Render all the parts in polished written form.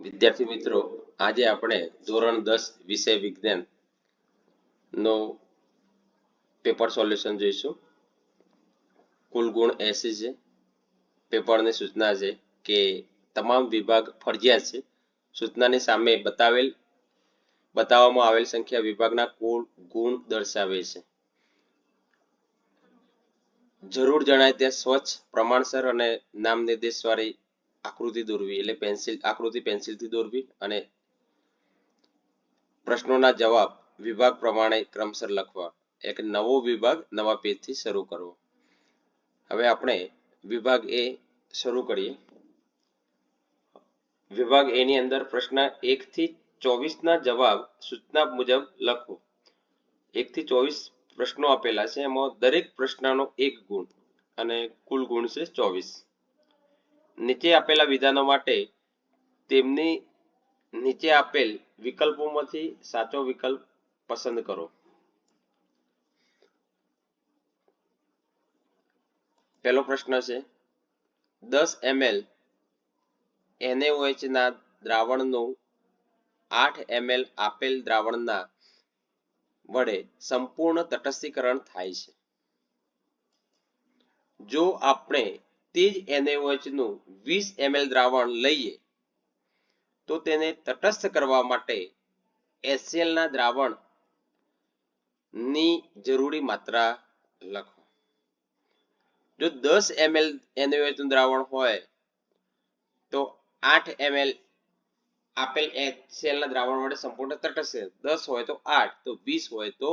વિદ્યાર્થી મિત્રો, આજે આપણે ધોરણ 10 વિષય વિજ્ઞાન નો પેપર સોલ્યુશન જોઈશું. કુલ ગુણ 80 છે. પેપરની સૂચના છે કે તમામ વિભાગ ફરજિયાત છે. સૂચનાની સામે બતાવવામાં આવેલ સંખ્યા વિભાગના કુલ ગુણ દર્શાવે છે. જરૂર જણાય ત્યાં સ્વચ્છ, પ્રમાણસર અને નામ નિર્દેશવાળી આકૃતિ દોરવી, એટલે આકૃતિ પેન્સિલથી દોરવી અને પ્રશ્નોના જવાબ વિભાગ પ્રમાણે ક્રમસર લખવા. એક નવો વિભાગ નવા પેજથી શરૂ કરવો. હવે આપણે વિભાગ એ શરૂ કરીએ. વિભાગ એ ની અંદર પ્રશ્ન 1 થી 24 ના જવાબ સૂચના મુજબ લખો. 1 થી 24 પ્રશ્નો આપેલા છે. એમાં દરેક પ્રશ્નનો 1 ગુણ અને કુલ ગુણ છે 24. નીચે આપેલા વિધાનો માટે તેમની નીચે આપેલ વિકલ્પોમાંથી સાચો વિકલ્પ પસંદ કરો. પહેલો પ્રશ્ન છે 10 ml NaOH ના દ્રાવણનું 8 ml આપેલ દ્રાવણના વડે સંપૂર્ણ તટસ્થીકરણ થાય છે. જો આપણે તે જ NaOH નું 20 ml દ્રાવણ લઈએ તો તેને તટસ્થ કરવા માટે HCl ના દ્રાવણ ની જરૂરી માત્રા લખો. જો 10 ml NaOH નું દ્રાવણ હોય તો 8 ml આપેલ HCl ના દ્રાવણ વડે સંપૂર્ણ તટસ્થ. 10 હોય તો 8, તો 20 હોય તો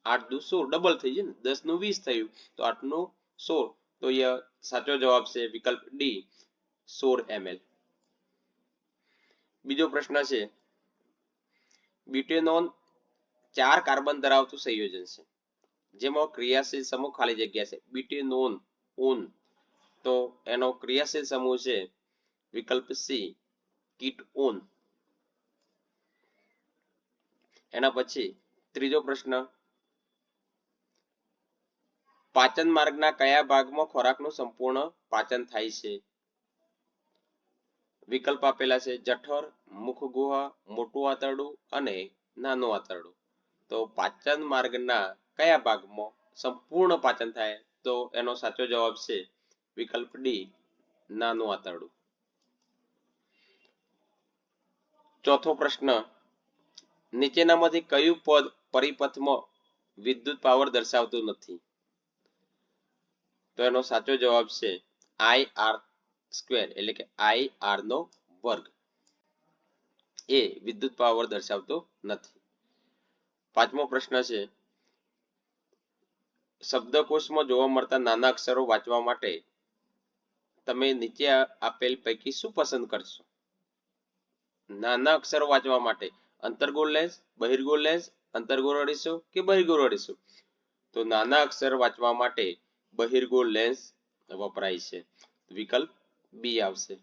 8 દુ 16, ડબલ થઈ જાય ને. 10 નું 20 થયું તો 8 નું 16. તો એ સાચો જવાબ છે વિકલ્પ ડી, 16 ml. બીજો પ્રશ્ન છે બ્યુટેનોન 4 કાર્બન ધરાવતું સંયોજન છે જેમાં ક્રિયાશીલ સમૂહ ખાલી જગ્યા છે. બ્યુટેનોન તો એનો ક્રિયાશીલ સમૂહ છે વિકલ્પ સી, કીટોન. એના પછી ત્રીજો પ્રશ્ન પાચન માર્ગના કયા ભાગમાં ખોરાકનું સંપૂર્ણ પાચન થાય છે? વિકલ્પ આપેલા છે જઠર, મુખગુહા, મોટું આંતરડું અને નાનું આંતરડું. તો પાચન માર્ગના કયા ભાગમાં સંપૂર્ણ પાચન થાય? તો એનો સાચો જવાબ છે વિકલ્પ ડી, નાનું આંતરડું. ચોથો પ્રશ્ન નીચેનામાંથી કયું પદ પરિપથમાં વિદ્યુત પાવર દર્શાવતું નથી? તો એનો સાચો જવાબ છે IR², એટલે કે IR નો વર્ગ. એ વિદ્યુત પાવર દર્શાવતો નથી. પાંચમો પ્રશ્ન છે શબ્દકોશમાં જોવા મળતા નાના અક્ષરો વાંચવા માટે તમે નીચે આપેલ પૈકી શું પસંદ કરશો? નાના અક્ષરો વાંચવા માટે અંતર્ગોળ લેન્સ, બહિર્ગોળ લેન્સ, અંતર્ગોળ અરીસો કે બહિર્ગોળ અરીસો? તો નાના અક્ષર વાંચવા માટે બહિર્ગોળ લેન્સ વપરાય છે. વિકલ્પ બી આવશે.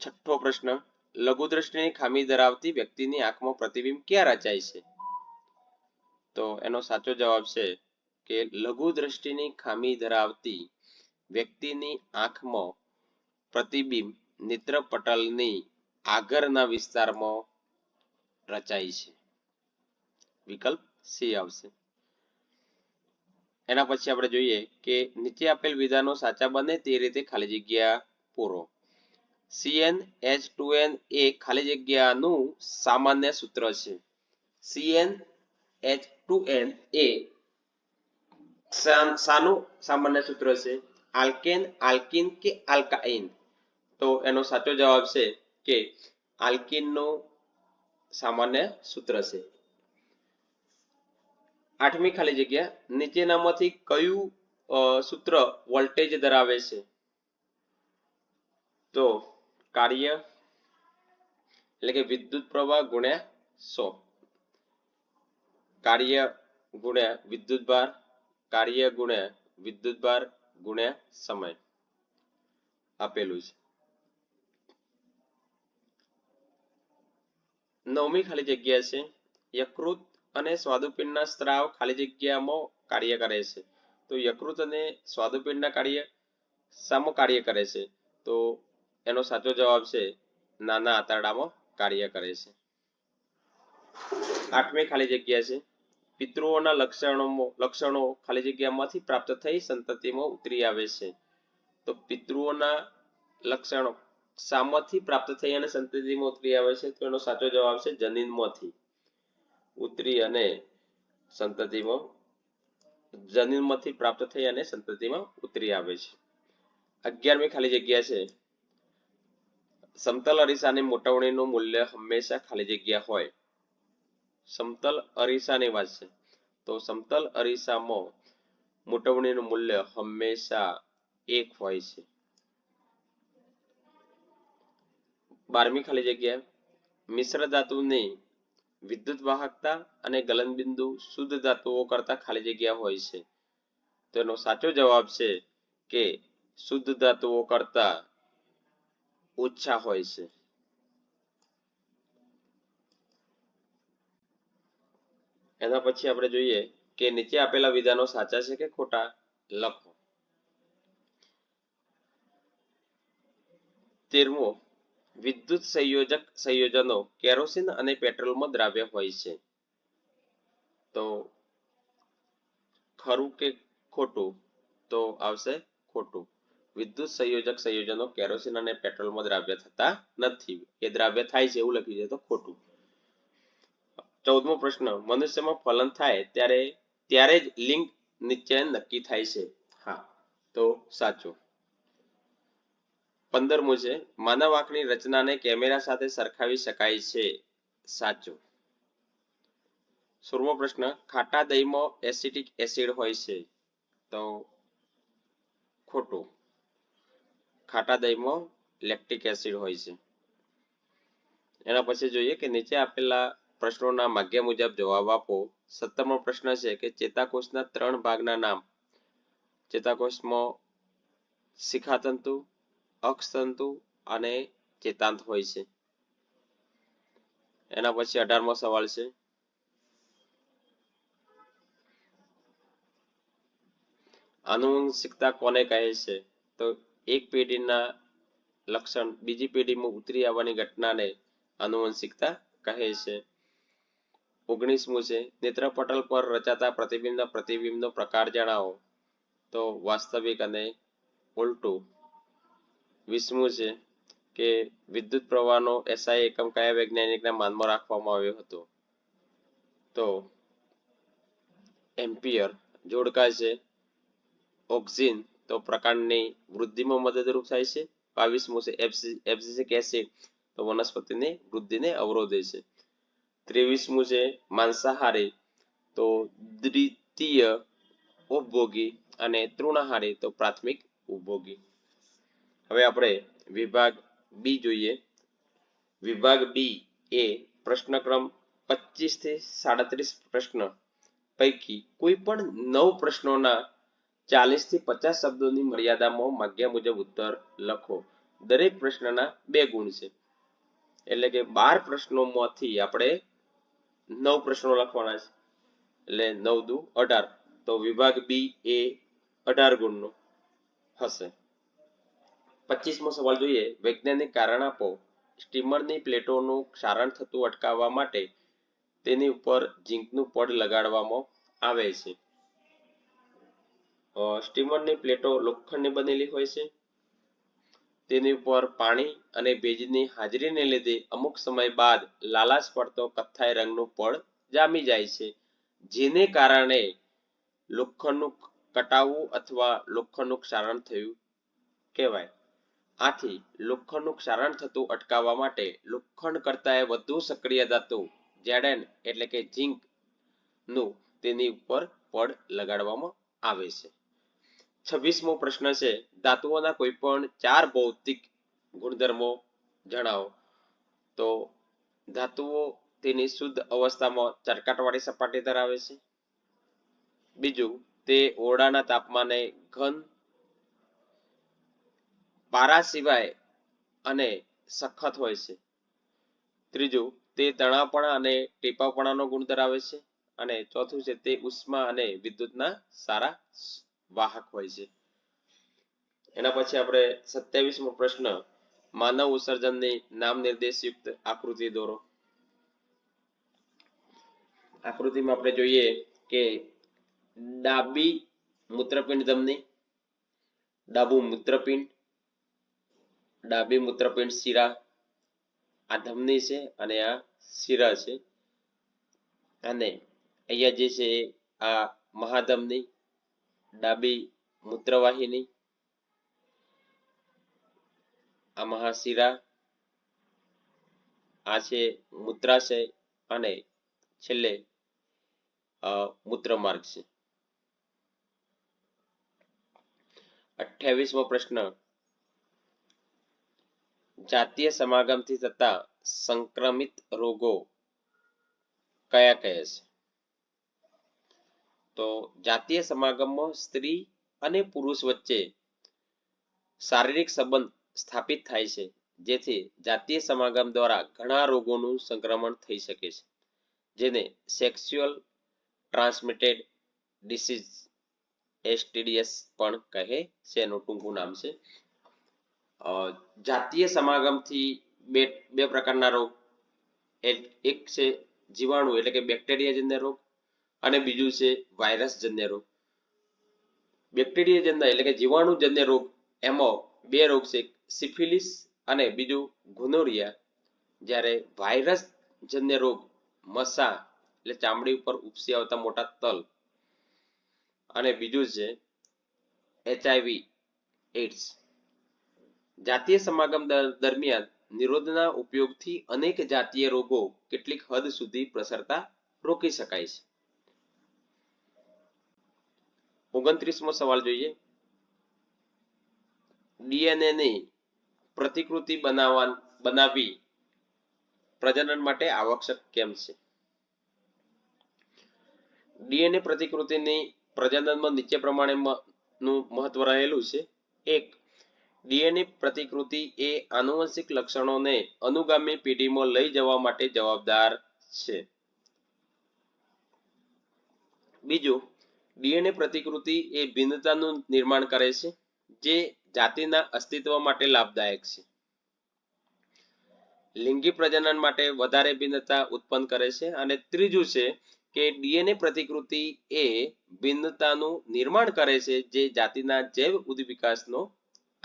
છઠ્ઠો પ્રશ્ન લઘુદ્રષ્ટિની ખામી ધરાવતી વ્યક્તિની આંખમાં પ્રતિબિંબ ક્યાં રચાય છે? તો એનો સાચો જવાબ છે કે લઘુદ્રષ્ટિની ખામી ધરાવતી વ્યક્તિની આંખમાં પ્રતિબિંબ નેત્રપટલની આગળના વિસ્તારમાં રચાય છે. વિકલ્પ સી આવશે. એના પછી આપણે જોઈએ કે નીચે આપેલ વિધાનો સાચા બને તે રીતે ખાલી જગ્યા પૂરો. CnH2n એ ખાલી જગ્યાનું સામાન્ય સૂત્ર છે. CnH2n એ શાનું સામાન્ય સૂત્ર છે? આલ્કેન, આલ્કીન કે આલ્કાઇન? તો એનો સાચો જવાબ છે કે આલ્કીનનું સામાન્ય સૂત્ર છે. આઠમી ખાલી જગ્યા નીચેનામાંથી કયું સૂત્ર વોલ્ટેજ ધરાવે છે? તો કાર્ય એટલે કે વિદ્યુત પ્રવાહ ગુણ્યા 100. કાર્ય ગુણ્યા વિદ્યુત ભાર, કાર્ય ગુણ્યા વિદ્યુત ભાર ગુણ્યા સમય આપેલું છે. નવમી ખાલી જગ્યા છે યકૃત અને સ્વાદુપિંડના સ્ત્રાવ ખાલી જગ્યામાં કાર્ય કરે છે. તો યકૃત અને સ્વાદુપિંડના કાર્ય સામો કાર્ય કરે છે? તો એનો સાચો જવાબ છે નાના આંતરડામાં કાર્ય કરે છે. 8મી ખાલી જગ્યા છે પિતૃઓના લક્ષણો ખાલી જગ્યામાંથી પ્રાપ્ત થઈ સંતતિમાં ઉતરી આવે છે. તો પિતૃઓના લક્ષણો શામાંથી પ્રાપ્ત થઈ અને સંતતિમાં ઉતરી આવે છે? તો એનો સાચો જવાબ છે જનીનમાંથી ઉતરી અને સંતતિમાં જનીનમાંથી પ્રાપ્ત થઈ અને સંતતિમાં ઉતરી આવે છે. 11મી ખાલી જગ્યા છે સમતલ અરીસાની મોટવણીનું મૂલ્ય હંમેશા ખાલી જગ્યા હોય. સમતલ અરીસાની વાત છે તો સમતલ અરીસામાં મોટવણીનું મૂલ્ય હંમેશા 1 હોય છે. 12મી ખાલી જગ્યા મિશ્ર ધાતુની વિદ્યુત વાહકતા અને ગલનબિંદુ શુદ્ધ ધાતુઓ કરતા ખાલી જગ્યા હોય છે. તો એનો સાચો જવાબ છે કે શુદ્ધ ધાતુઓ કરતા ઓછા હોય છે. એના પછી આપણે જોઈએ કે નીચે આપેલા વિધાનો સાચા છે કે ખોટા લખો. 13મો વિદ્યુત સંયોજનો કેરોસીન અને પેટ્રોલમાં દ્રાવ્ય હોય છે. તો ખરું કે ખોટું? તો આવશે ખોટું. વિદ્યુત સંયોજનો કેરોસીન અને પેટ્રોલમાં દ્રાવ્ય થતા નથી. એ દ્રાવ્ય થાય છે એવું લખી છે તો ખોટું. 14મો પ્રશ્ન મનુષ્યમાં ફલન થાય ત્યારે જ લિંગ નિશ્ચય નક્કી થાય છે. હા, તો સાચું. 15મો છે માનવ આંખની રચનાને કેમેરા સાથે સરખાવી શકાય છે. સાચું. 16મો પ્રશ્ન ખાટા દહીંમાં એસિટિક એસિડ હોય છે. તો ખોટું. ખાટા દહીંમાં લેક્ટિક એસિડ હોય છે. એના પછી જોઈએ કે નીચે આપેલા પ્રશ્નોના માગ્યા મુજબ જવાબ આપો. 17મો પ્રશ્ન છે કે ચેતાકોષના 3 ભાગના નામ. ચેતાકોષમાં શિખાતંતુ, અક્ષતંતુ અને ચેતાંત હોય છે. એના પછી 18મો સવાલ છે આનુવંશિકતા કોને કહે છે? તો એક પેઢીના લક્ષણ બીજી પેઢીમાં ઉતરી આવવાની ઘટનાને આનુવંશિકતા કહે છે. 19મું છે નેત્રપટલ પર રચાતા પ્રતિબિંબનો પ્રકાર જણાવો. તો વાસ્તવિક અને ઉલટું. 20મું છે કે વિદ્યુત પ્રવાહનો SI એકમ કયા વૈજ્ઞાનિકના માનમાં રાખવામાં આવ્યો હતો? તો એમ્પિયર. જોડકા છે ઓક્સિન તો પ્રકાંડની વૃદ્ધિમાં મદદરૂપ થાય છે. 22મું છે એબ્સિસિક એસિડ તો વનસ્પતિની વૃદ્ધિને અવરોધે છે. 23મું છે માંસાહારી તો દ્વિતીય ઉપભોગી અને તૃણાહારી તો પ્રાથમિક ઉપભોગી. હવે આપણે વિભાગ બી જોઈએ. વિભાગ બી એ પ્રશ્ન ક્રમ 25 થી 37 પ્રશ્ન પૈકી કોઈ પણ 9 પ્રશ્નોના 40 થી 50 શબ્દોની મર્યાદામાં માગ્યા મુજબ ઉત્તર લખો. દરેક પ્રશ્નના 2 ગુણ છે. એટલે કે 12 પ્રશ્નોમાંથી આપણે 9 પ્રશ્નો લખવાના છે. એટલે 9 દુ 18. તો વિભાગ બી એ 18 ગુણનો હશે. 25મો સવાલ જોઈએ વૈજ્ઞાનિક કારણ આપો. સ્ટીમરની પ્લેટોનું ક્ષારણ થતું અટકાવવા માટે તેની ઉપર ઝીંકનું પડ લગાડવામાં આવે છે. સ્ટીમરની પ્લેટો લોખંડની બનેલી હોય છે. તેની ઉપર પાણી અને ભેજની હાજરીને લીધે અમુક સમય બાદ લાલાશ પડતો કથ્થાઈ રંગનું પડ જામી જાય છે, જેને કારણે લોખંડનું કટાવું અથવા લોખંડનું ક્ષારણ થયું કહેવાય. આથી લોખંડનું ક્ષારણ થતું અટકાવવા માટે લોખંડ કરતાં વધુ સક્રિય ધાતુ Zn એટલે કે ઝીંક નું તેની ઉપર પડ લગાડવામાં આવે છે. 26મો પ્રશ્ન છે ધાતુઓના કોઈ પણ 4 ભૌતિક ગુણધર્મો જણાવો. તો ધાતુઓ તેની શુદ્ધ અવસ્થામાં ચરકાટવાળી સપાટી ધરાવે છે. બીજું તે ઓરડાના તાપમાને ઘન પારા સિવાય અને સખત હોય છે. ત્રીજું તે તણાવપણા અને ટેપાવપણાનો ગુણ ધરાવે છે. અને ચોથું છે તે ઉષ્મા અને વિદ્યુતના સારા વાહક હોય છે. એના પછી આપણે 27મો પ્રશ્ન માનવ ઉત્સર્જનની નામ નિર્દેશયુક્ત આકૃતિ દોરો. આકૃતિમાં આપણે જોઈએ કે ડાબી મૂત્રપિંડ ધમની, ડાબું મૂત્રપિંડ, ડાબી મૂત્રપિંડ શિરા, આ ધમની છે અને આ શિરા છે. અને અહીંયા જે છે આ મહાધમની, ડાબી મૂત્રવાહિની, આ મહાશિરા, આ છે મૂત્રાશય અને છેલ્લે મૂત્રમાર્ગ છે. 28મો પ્રશ્ન, જાતીય સમાગમથી થતા સંક્રમિત રોગો કયા કહે છે? તો જાતીય સમાગમમાં સ્ત્રી અને પુરુષ વચ્ચે શારીરિક સંબંધ સ્થાપિત થાય છે, જેથી જાતીય સમાગમ દ્વારા ઘણા રોગોનું સંક્રમણ થઈ શકે છે, જેને સેક્સ્યુઅલ ટ્રાન્સમિટેડ ડિસીઝ STDs પણ કહે છે, એનું ટૂંકું નામ છે. જાતીય સમાગમથી બે પ્રકારના રોગ, એક છે જીવાણુ એટલે કે બેક્ટેરિયાજન્ય રોગ અને બીજું છે વાયરસજન્ય રોગ. બેક્ટેરિયાજન્ય એટલે કે જીવાણુજન્ય રોગ, એમાં બે રોગ છે, સિફિલિસ અને બીજું ગુનોરિયા. જ્યારે વાયરસજન્ય રોગ મસા એટલે ચામડી ઉપર ઉપસી આવતા મોટા તલ, અને બીજું છે HIV એઇડ્સ. જાતીય સમાગમ દરમિયાન નિરોધના ઉપયોગથી અનેક જાતીય રોગો કેટલીક હદ સુધી પ્રસરતા રોકી શકાય છે. 29મો સવાલ જોઈએ, DNA ની પ્રતિકૃતિ બનાવવી પ્રજનન માટે આવશ્યક કેમ છે? DNA પ્રતિકૃતિની પ્રજનનમાં નીચે પ્રમાણેનું મહત્વ રહેલું છે. 1. DNA પ્રતિકૃતિ એ આનુવંશિક લક્ષણોને અનુગામી પેઢીમાં લઈ જવા માટે જવાબદાર છે. બીજું, DNA પ્રતિકૃતિ એ ભિન્નતાનું નિર્માણ કરે છે, જે જાતિના અસ્તિત્વ માટે લાભદાયક છે. લિંગી પ્રજનન માટે વધારે ભિન્નતા ઉત્પન્ન કરે છે. અને ત્રીજું છે કે DNA પ્રતિકૃતિ એ ભિન્નતાનું નિર્માણ કરે છે, જે જાતિના જૈવ ઉદ્વિકાસનો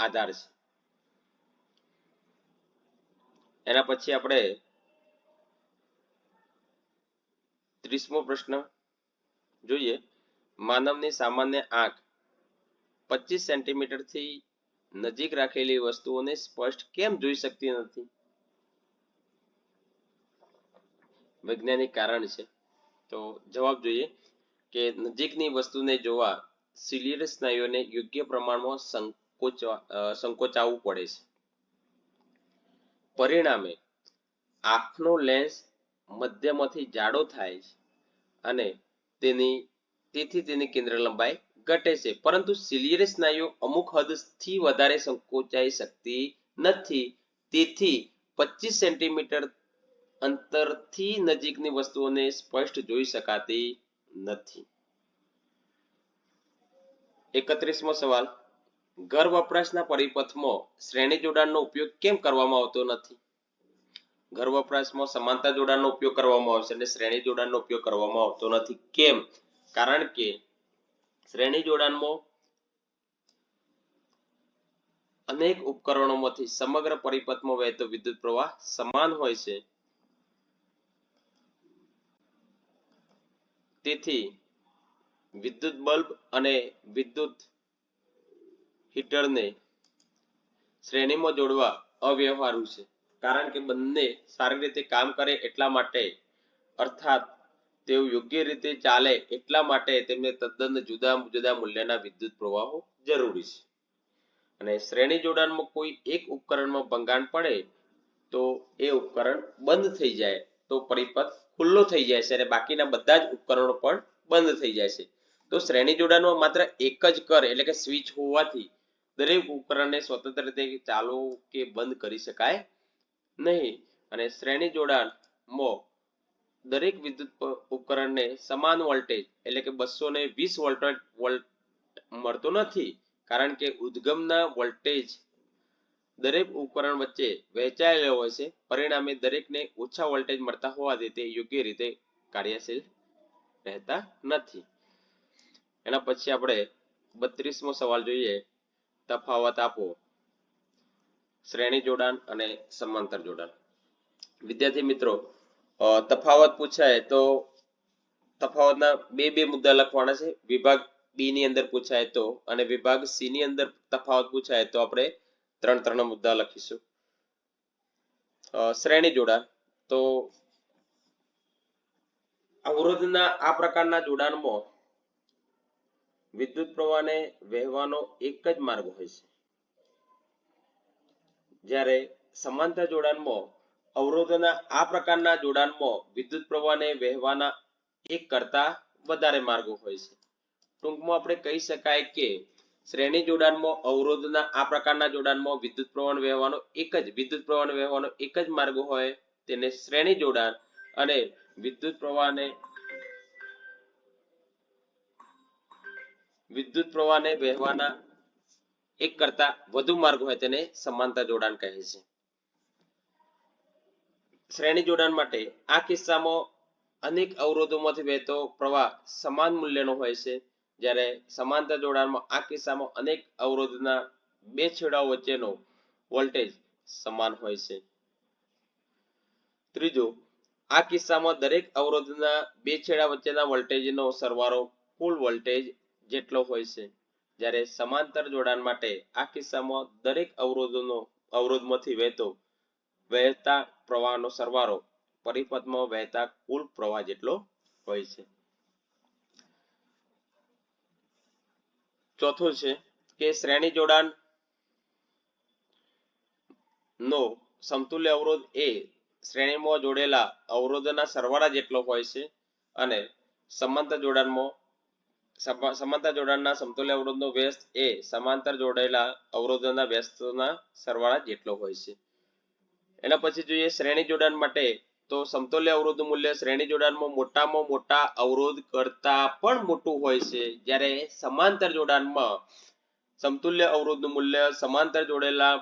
આધાર છે. એના પછી આપણે 30મો પ્રશ્ન જોઈએ, માનવની સામાન્ય આંખ 25 સેન્ટીમીટરથી નજીક રાખેલી વસ્તુઓને સ્પષ્ટ કેમ જોઈ શકતી નથી? વૈજ્ઞાનિક કારણ છે. તો જવાબ જોઈએ કે નજીકની વસ્તુને જોવા સિલિયરી સ્નાયુઓને યોગ્ય પ્રમાણમાં સંકોચાવવું પડે છે. પરિણામે આંખનો લેન્સ મધ્યમાંથી જાડો થાય છે અને તેથી તેની કેન્દ્ર લંબાઈ ઘટે છે, પરંતુ સિલિયરી સ્નાયુઓ અમુક હદથી વધારે સંકોચાઈ શકતી નથી, તેથી 25 સેન્ટીમીટર અંતરથી નજીકની વસ્તુઓને સ્પષ્ટ જોઈ શકાતી નથી. 31મો સવાલ, ઘર વપરાશના પરિપથમાં શ્રેણી જોડાણનો ઉપયોગ કેમ કરવામાં આવતો નથી? ઘર વપરાશમાં સમાંતર જોડાણનો ઉપયોગ કરવામાં આવશે અને શ્રેણી જોડાણનો ઉપયોગ કરવામાં આવતો નથી. કેમ? કારણ કે શ્રેણી જોડાણમાં અનેક ઉપકરણોમાંથી સમગ્ર પરિપથમાં વહેતો વિદ્યુત પ્રવાહ સમાન હોય છે, તેથી વિદ્યુત બલ્બ અને વિદ્યુત હીટરને શ્રેણીમાં જોડવા અવ્યવહારુ છે, કારણ કે બંને સારી રીતે કામ કરે એટલા માટે, અર્થાત તેઓ યોગ્ય રીતે ચાલે એટલા માટે તેમને તદ્દન જુદા જુદા મૂલ્યના વિદ્યુત પ્રવાહો જરૂરી છે. અને શ્રેણી જોડાણમાં કોઈ એક ઉપકરણમાં ભંગાણ પડે તો એ ઉપકરણ બંધ થઈ જાય તો પરિપથ ખુલ્લો થઈ જાય છે અને બાકીના બધા જ ઉપકરણો પણ બંધ થઈ જાય છે. તો શ્રેણી જોડાણમાં માત્ર એક જ કર એટલે કે સ્વિચ હોવાથી દરેક ઉપકરણને સ્વતંત્ર રીતે ચાલુ કે બંધ કરી શકાય નહીં. અને શ્રેણી જોડાણમાં દરેક વિદ્યુત ઉપકરણને સમાન વોલ્ટેજ એટલે કે 220 વોલ્ટ મળતો નથી, કારણ કે ઉદ્ગમના વોલ્ટેજ દરેક ઉપકરણ વચ્ચે વહેંચાયેલો હોય છે, પરિણામે દરેકને ઓછા વોલ્ટેજ મળતા હોવાથી તે યોગ્ય રીતે કાર્યશીલ રહેતા નથી. એના પછી આપણે 32મો સવાલ જોઈએ. તફાવત આપો. શ્રેણી જોડાણ અને સમાંતર જોડાણ. વિદ્યાર્થી મિત્રો, તફાવત પૂછાય તો તફાવતના બે મુદ્દા લખવાના છે. વિભાગ બી ની અંદર પૂછાય તો અને વિભાગ સી ની અંદર તફાવત પૂછાય તો આપણે ત્રણ મુદ્દા લખીશું. શ્રેણી જોડાણ તો અવરોધના આ પ્રકારના જોડાણમાં વિદ્યુત પ્રવાહને વહેવાનો એક જ માર્ગ હોય છે, જ્યારે સમાંતર જોડાણમાં અવરોધના આ પ્રકારના જોડાણમાં વિદ્યુત પ્રવાહને વહેવાના એક કરતા વધારે માર્ગો હોય છે. ટૂંકમાં આપણે કહી શકાય કે શ્રેણી જોડાણમાં અવરોધના આ પ્રકારના જોડાણમાં વિદ્યુત પ્રવાહ વહેવાનો એક જ માર્ગ હોય તેને શ્રેણી જોડાણ, અને વિદ્યુત પ્રવાહને વહેવાના એક કરતા વધુ માર્ગ હોય તેને સમાંતર જોડાણ કહે છે. શ્રેણી જોડાણ માટે આ કિસ્સામાં અનેક અવરોધોમાંથી વહેતો પ્રવાહ સમાન મૂલ્યનો હોય છે, જ્યારે સમાંતર જોડાણમાં આ કિસ્સામાં અનેક અવરોધના બે છેડાઓ વચ્ચેનો વોલ્ટેજ સમાન હોય છે. ત્રીજું, આ કિસ્સામાં દરેક અવરોધના બે છેડા વચ્ચેના વોલ્ટેજનો સરવાળો કુલ વોલ્ટેજ જેટલો હોય છે, જ્યારે સમાંતર જોડાણ માટે આ કિસ્સામાં દરેક અવરોધમાંથી વહેતા પ્રવાહનો સરવાળો પરિપથમાં વહેતા કુલ પ્રવાહ જેટલો હોય છે. ચોથું છે કે શ્રેણી જોડાણ નો સમતુલ્ય અવરોધ એ શ્રેણીમાં જોડેલા અવરોધના સરવાળા જેટલો હોય છે, અને સમાંતર જોડાણના સમતુલ્ય અવરોધનો વ્યસ્ત એ સમાંતર જોડેલા અવરોધોના વ્યસ્તના સરવાળા જેટલો હોય છે. એના પછી જોઈએ શ્રેણી જોડાણ માટે તો સમતુલ્ય અવરોધનું મૂલ્ય શ્રેણી જોડાણમાં મોટામાં મોટા અવરોધ કરતા પણ મોટું હોય છે, જ્યારે સમાંતર જોડાણમાં સમતુલ્ય અવરોધનું મૂલ્ય સમાંતર જોડેલા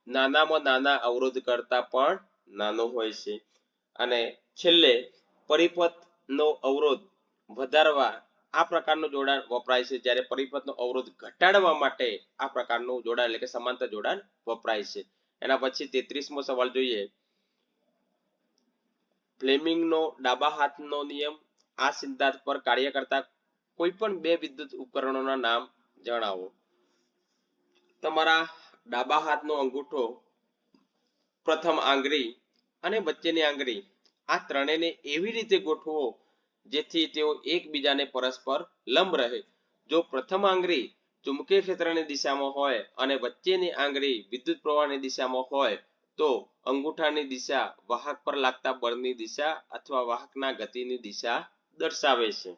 નાનામાં નાના અવરોધ કરતા પણ નાનો હોય છે. અને છેલ્લે પરિપથનો અવરોધ વધારવા આ પ્રકારનું જોડાણ વપરાય છે, જ્યારે પરિપથનો અવરોધ ઘટાડવા માટે આ પ્રકારનું જોડાણ એટલે કે સમાંતર જોડાણ વપરાય છે. એના પછી 33મો સવાલ જોઈએ. ફ્લેમિંગનો ડાબા હાથનો નિયમ આ સિદ્ધાંત પર કાર્ય કરતા કોઈ પણ બે વિદ્યુત ઉપકરણોના નામ જણાવો. તમારા ડાબા હાથનો અંગૂઠો, પ્રથમ આંગળી અને વચ્ચેની આંગળી આ ત્રણેયને એવી રીતે ગોઠવો જેથી તેઓ એકબીજાને પરસ્પર લંબ રહે. જો પ્રથમ આંગળી ચુંબકીય ક્ષેત્રની દિશામાં હોય અને વચ્ચેની આંગળી વિદ્યુત પ્રવાહની દિશામાં હોય તો અંગૂઠાની દિશા વાહક પર લાગતા બળની દિશા અથવા વાહકના ગતિની દિશા દર્શાવે છે.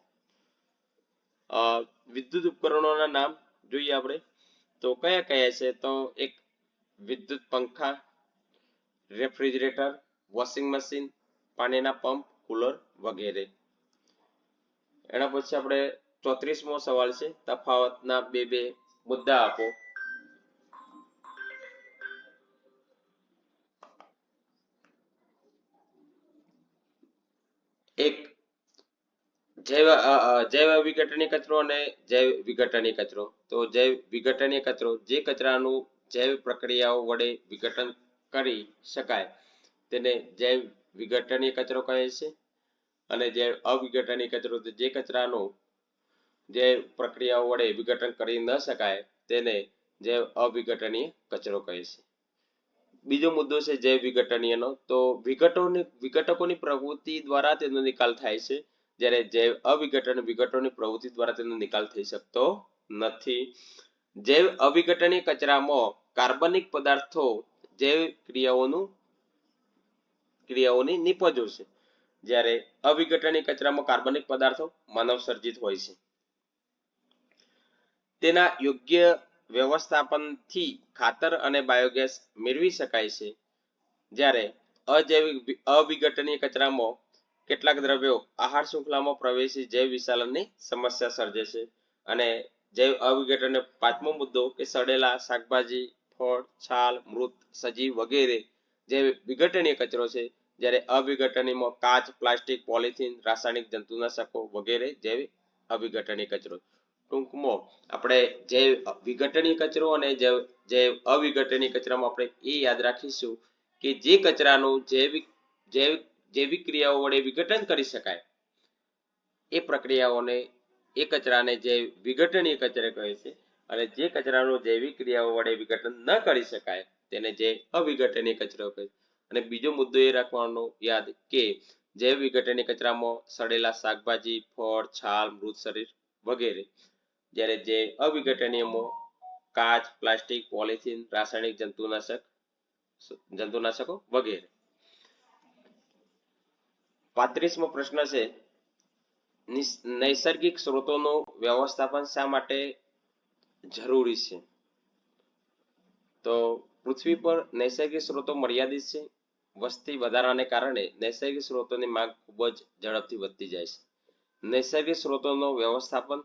વિદ્યુત ઉપકરણોના નામ જોઈએ આપણે તો કયા કયા છે તો એક વિદ્યુત પંખા, રેફ્રિજરેટર, વોશિંગ મશીન, પાણીના પંપ, કુલર વગેરે. એના પછી આપણે 34મો સવાલ છે. તફાવતના બે મુદ્દા આપો. એક જૈવ વિઘટનીય કચરો અને જૈવ વિઘટનીય કચરો. તો જૈવ વિઘટનીય કચરો જે કચરાનું જૈવ પ્રક્રિયાઓ વડે વિઘટન કરી શકાય તેને જૈવ વિઘટનીય કચરો કહે છે, અને જૈવ અવિઘટનીય કચરો જે કચરાનું જૈવ પ્રક્રિયાઓ વડે વિઘટન કરી ન શકાય તેને જૈવ અવિઘટનીય કચરો કહે છે. બીજો મુદ્દો છે જૈવ વિઘટનીયનો. તો વિઘટકોની પ્રવૃત્તિ દ્વારા તેનો નિકાલ થાય છે, જ્યારે જૈવ વિઘટોની પ્રવૃત્તિ દ્વારા તેનો નિકાલ થઈ શકતો નથી. જૈવ અવિઘટનીય કચરામાં કાર્બનિક પદાર્થો જૈવ ક્રિયાઓની નિપજો છે, જ્યારે અવિઘટનીય કચરામાં કાર્બનિક પદાર્થો માનવ સર્જિત હોય છે. તેના યોગ્ય વ્યવસ્થાપનથી ખાતર અને બાયોગેસ મેળવી શકાય છે, જ્યારે અવિઘટનીય કચરામાં કેટલાક દ્રવ્યો આહાર શૃંખલામાં પ્રવેશી જૈવ વિશાલનની સમસ્યા સર્જે છે. અને જૈવ અવિઘટનીય પાંચમો મુદ્દો કે સડેલા શાકભાજી, ફળ, છાલ, મૃત, સજીવ વગેરે જે વિઘટનીય કચરો છે, જ્યારે અવિઘટનીયમાં કાચ, પ્લાસ્ટિક, પોલિથીન, રાસાયણિક જંતુનાશકો વગેરે જેવી અવિઘટનીય કચરો. ટૂંકમાં આપણે જે વિઘટનીય કચરો અને જે અવિઘટનીય કચરામાં આપણે એ યાદ રાખીશું કે જે કચરાનું જૈવિક ક્રિયાઓ વડે વિઘટન કરી શકાય એ પ્રક્રિયાઓને એ કચરાને જે વિઘટનીય કચરો કહે છે, અને જે કચરાનું જૈવિક ક્રિયાઓ વડે વિઘટન ન કરી શકાય તેને જે અવિઘટનીય કચરો કહે છે. અને બીજો મુદ્દો એ રાખવાનો યાદ કે જૈવ વિઘટનીય કચરામાં સડેલા શાકભાજી, ફળ, છાલ, મૃત શરીર વગેરે, જ્યારે જે અવિઘટનીયમાં કાચ, પ્લાસ્ટિક, પોલિથીન, રાસાયણિક જંતુનાશકો વગેરે. 35મો પ્રશ્ન છે, નૈસર્ગિક સ્ત્રોતોનું વ્યવસ્થાપન શા માટે જરૂરી છે? તો પૃથ્વી પર નૈસર્ગિક સ્ત્રોતો મર્યાદિત છે. વસ્તી વધારાને કારણે નૈસર્ગિક સ્ત્રોતોની માંગ ખૂબ જ ઝડપથી વધતી જાય છે. નૈસર્ગિક સ્ત્રોતોનું વ્યવસ્થાપન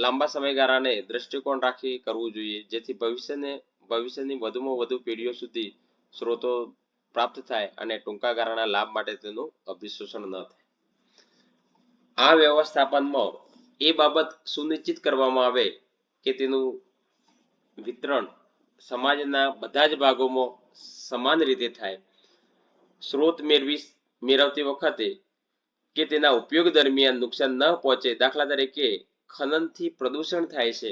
લાંબા સમયગાળાને દ્રષ્ટિકોણ રાખી કરવું જોઈએ, જેથી ભવિષ્યની વધુમાં વધુ પેઢીઓ સુધી સ્ત્રોતો પ્રાપ્ત થાય અને ટૂંકા ગાળાના લાભ માટે તેનું અભિશોષણ ન થાય. આ વ્યવસ્થાપનમાં એ બાબત સુનિશ્ચિત કરવામાં આવે કે તેનું વિતરણ સમાજના બધા જ ભાગોમાં સમાન રીતે થાય. સ્ત્રોત મેળવતી વખતે કે તેના ઉપયોગ દરમિયાન નુકસાન ન પહોંચે. દાખલા તરીકે ખનનથી પ્રદૂષણ થાય છે,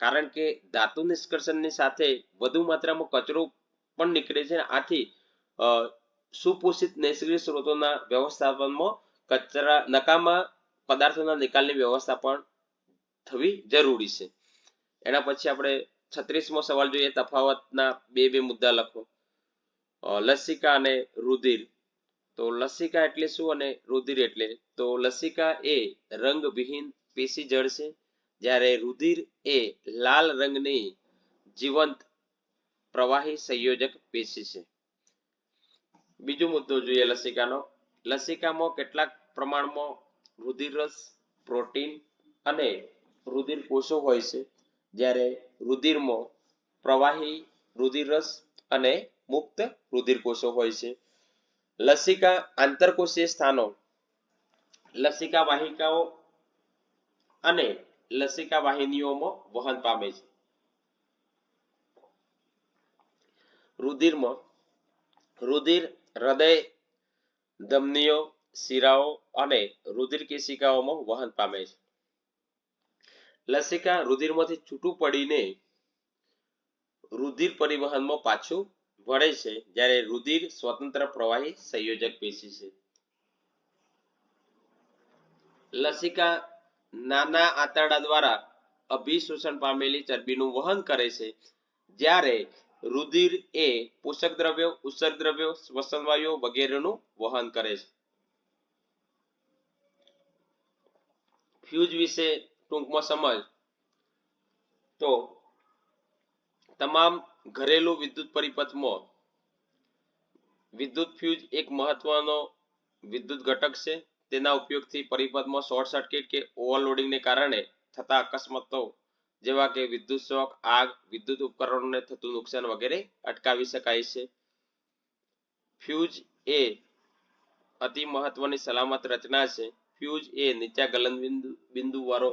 કારણ કે ધાતુ નિષ્કર્ષણની સાથે વધુ માત્રામાં કચરો પણ નીકળે છે. આથી સુપોષિત નૈસર્ગિક સ્ત્રોતોના વ્યવસ્થાપનમાં નકામા પદાર્થોના નિકાલની વ્યવસ્થા પણ થવી જરૂરી છે. એના પછી આપણે 36મો સવાલ જોઈએ. તફાવતના બે મુદ્દા લખો. લસિકા અને રુધિર. તો લસિકા એટલે શું અને રુધિર એટલે? તો લસિકા એ રંગવિહીન પેશી જળ છે, જ્યારે રુધિર એ લાલ રંગની જીવંત પ્રવાહી સંયોજક પેશી છે. બીજો મુદ્દો જોઈએ લસિકાનો. લસિકામાં કેટલાક પ્રમાણમાં રુધિરરસ, પ્રોટીન અને રુધિર કોષો હોય છે, જ્યારે રુધિરમાં પ્રવાહી રુધિરરસ અને મુક્ત રુધિર કોષો હોય છે. લસિકા આંતરકોષીય સ્થાનો, લસિકા વાહિકાઓ અને લસિકા વાહિનીઓમાં વહન પામે છે. રુધિરમાં રુધિર હૃદય, ધમનીઓ, શિરાઓ અને રુધિર કેશિકાઓમાં વહન પામે છે. લસિકા રુધિરમાંથી છૂટું પડીને રુધિર પરિવહનમાં પાછું વળે છે, જ્યારે રુધિર સ્વતંત્ર પ્રવાહી સંયોજક પેશી છે. લસિકા નાના આંતરડા દ્વારા અભિશોષણ પામેલી ચરબીનું વહન કરે છે, જ્યારે રુધિર એ પોષક દ્રવ્યો, ઉત્સર્ગ દ્રવ્યો, શ્વસન વાયુઓ વગેરેનું વહન કરે છે. ફ્યુઝ વિશે ટૂંકમાં સમજ. તો તમામ ઘરેલું વિદ્યુત પરિપથમાં વિદ્યુત ફ્યુઝ એક મહત્વનો વિદ્યુત ઘટક છે. તેના ઉપયોગથી પરિપથમાં શોર્ટ સર્કિટ કે ઓવરલોડિંગને કારણે થતા અકસ્માતો જેવા કે વિદ્યુત શોક, આગ, વિદ્યુત ઉપકરણોને થતું નુકસાન વગેરે અટકાવી શકાય છે. ફ્યુઝ એ અતિ મહત્વની સલામત રચના છે. ફ્યુઝ એ નીચા ગલનબિંદુ વાળો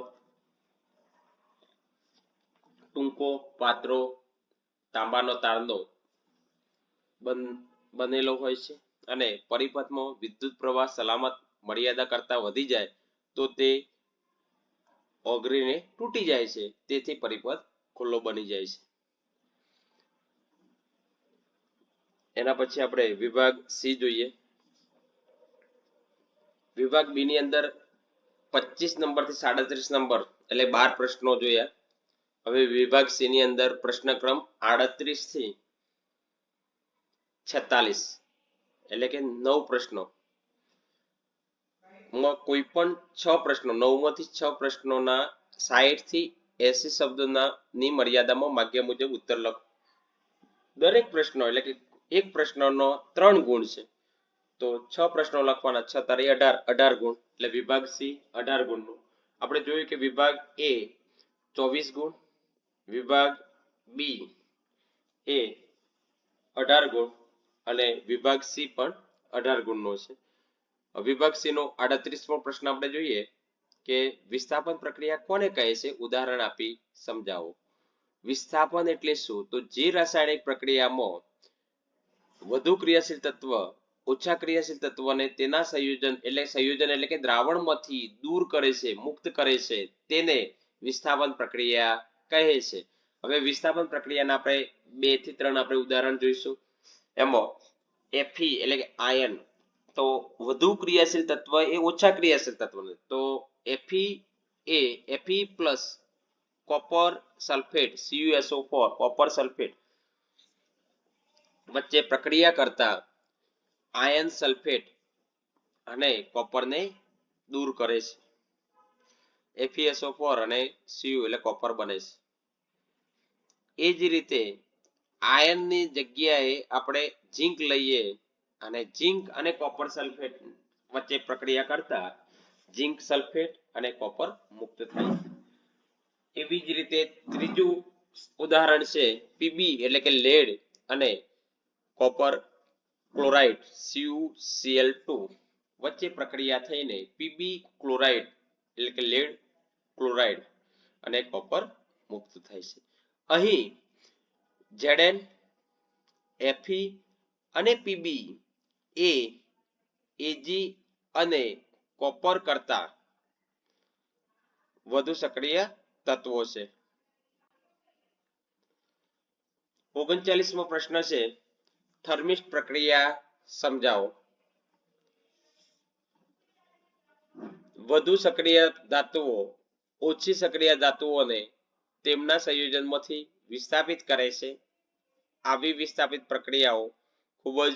ટૂંકો પાતળો તાંબાનો તારનો બનેલો હોય છે, અને પરિપથમાં વિદ્યુત પ્રવાહ સલામત મર્યાદા કરતા વધી જાય તો તે ઓગળીને તૂટી જાય છે. તેથી પરિપથ ખુલ્લો બની જાય છે. એના પછી આપણે વિભાગ સી જોઈએ. વિભાગ બી ની અંદર 25 નંબર થી 37 નંબર એટલે 12 પ્રશ્નો જોયા. હવે વિભાગ સી ની અંદર પ્રશ્ન ક્રમ 38 થી 46 એટલે કે 9 પ્રશ્નો કોઈ પણ 6 પ્રશ્નો 9 માંથી 6 પ્રશ્નોના 60 થી 80 શબ્દોના ની મર્યાદામાં માગ્યા મુજબ ઉત્તર લખો. દરેક પ્રશ્નો એટલે કે એક પ્રશ્નનો 3 ગુણ છે, તો 6 પ્રશ્નો લખવાના, 6 તારી 18 ગુણ, એટલે વિભાગ સી 18 ગુણનું. આપણે જોયું કે વિભાગ એ 24 ગુણ, વિભાગ બી એ 18 ગુણ અને વિભાગ સી પણ 18 ગુણનો છે. વિભાગ સી નો 38મો પ્રશ્ન આપણે જોઈએ કે વિસ્થાપન પ્રક્રિયા કોને કહે છે? ઉદાહરણ આપી સમજાવો. વિસ્થાપન એટલે શું? તો જે રાસાયણિક પ્રક્રિયામાં વધુ ક્રિયાશીલ તત્વ ઓછા ક્રિયાશીલ તત્વને તેના સંયોજન એટલે કે દ્રાવણમાંથી દૂર કરે છે, મુક્ત કરે છે, તેને વિસ્થાપન પ્રક્રિયા કહે છે. હવે વિસ્થાપન પ્રક્રિયાના આપણે 2 થી 3 આપણે ઉદાહરણ જોઈશું. એમાં Fe એટલે કે આયન તો વધુ ક્રિયાશીલ તત્વ એ ઓછા ક્રિયાશીલ તત્વને તો Fe plus copper sulphate CuSO4 copper sulphate વચ્ચે પ્રક્રિયા કરતા આયન સલ્ફેટ અને કોપરને દૂર કરે છે. FeSO4 અને Cu એટલે કોપર બને છે. એ જ રીતે આયનની જગ્યાએ આપણે ઝીંક લઈએ અને ઝીંક અને કોપર સલ્ફેટ વચ્ચે પ્રક્રિયા કરતા ઝીંક સલ્ફેટ અને કોપર મુક્ત થાય. એવી જ રીતે ત્રીજું ઉદાહરણ છે Pb એટલે કે લેડ અને કોપર ક્લોરાઇડ CuCl2 વચ્ચે પ્રક્રિયા થઈને Pb ક્લોરાઇડ એટલે કે લેડ ક્લોરાઇડ અને કોપર મુક્ત થાય છે. અહીં Zn Fe અને Pb એ Ag અને કોપર કરતા વધુ સક્રિય તત્વો છે. 39મો પ્રશ્ન છે થર્મિસ્ટ પ્રક્રિયા સમજાવો. વધુ સક્રિય ધાતુઓ ઓછી સક્રિય ધાતુઓને તેમના સંયોજનમાંથી વિસ્થાપિત કરે છે. આવી વિસ્થાપિત પ્રક્રિયાઓ ખૂબ જ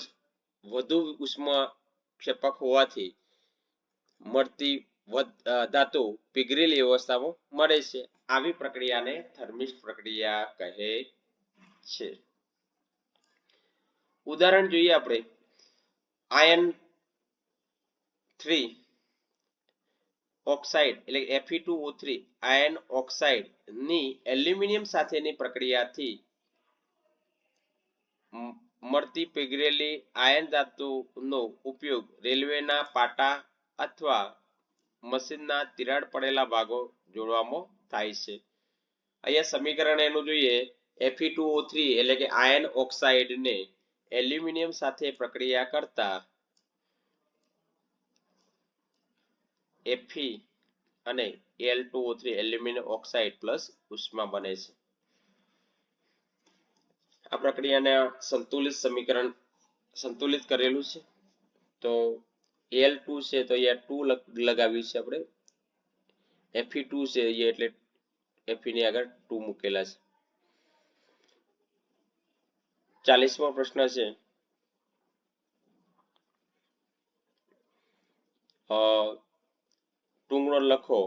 વધુ ઉષ્માક્ષેપક હોવાથી મળતી ધાતુ પીગળેલી અવસ્થામાં મળે છે. આવી પ્રક્રિયાને થર્મિસ્ટ પ્રક્રિયા કહે છે. ઉદાહરણ જોઈએ આપણે આયન 3 ઓક્સાઇડ એટલે Fe2O3 આયન ઓક્સાઇડ ની એલ્યુમિનિયમ સાથેની પ્રક્રિયાથી મળતી પીગળેલી આયન ધાતુનો ઉપયોગ રેલવેના પાટા અથવા મશીનના તિરાડ પડેલા ભાગો જોડવામાં થાય છે. અહીંયા સમીકરણ એનું જોઈએ Fe2O3 એટલે કે આયન ઓક્સાઇડને એલ્યુમિનિયમ સાથે પ્રક્રિયા કરતા Fe અને Al2O3 એલ્યુમિનિયમ ઓક્સાઇડ પ્લસ ઉષ્મા બને છે. આ પ્રક્રિયાને સંતુલિત સમીકરણ સંતુલિત કરેલું છે. તો Al2 છે તો અહીંયા 2 લગાવ્યું છે આપણે. Fe2 છે એટલે Fe ની આગળ 2 મૂકેલા છે. 40મો પ્રશ્ન છે ટૂંગણો લખો.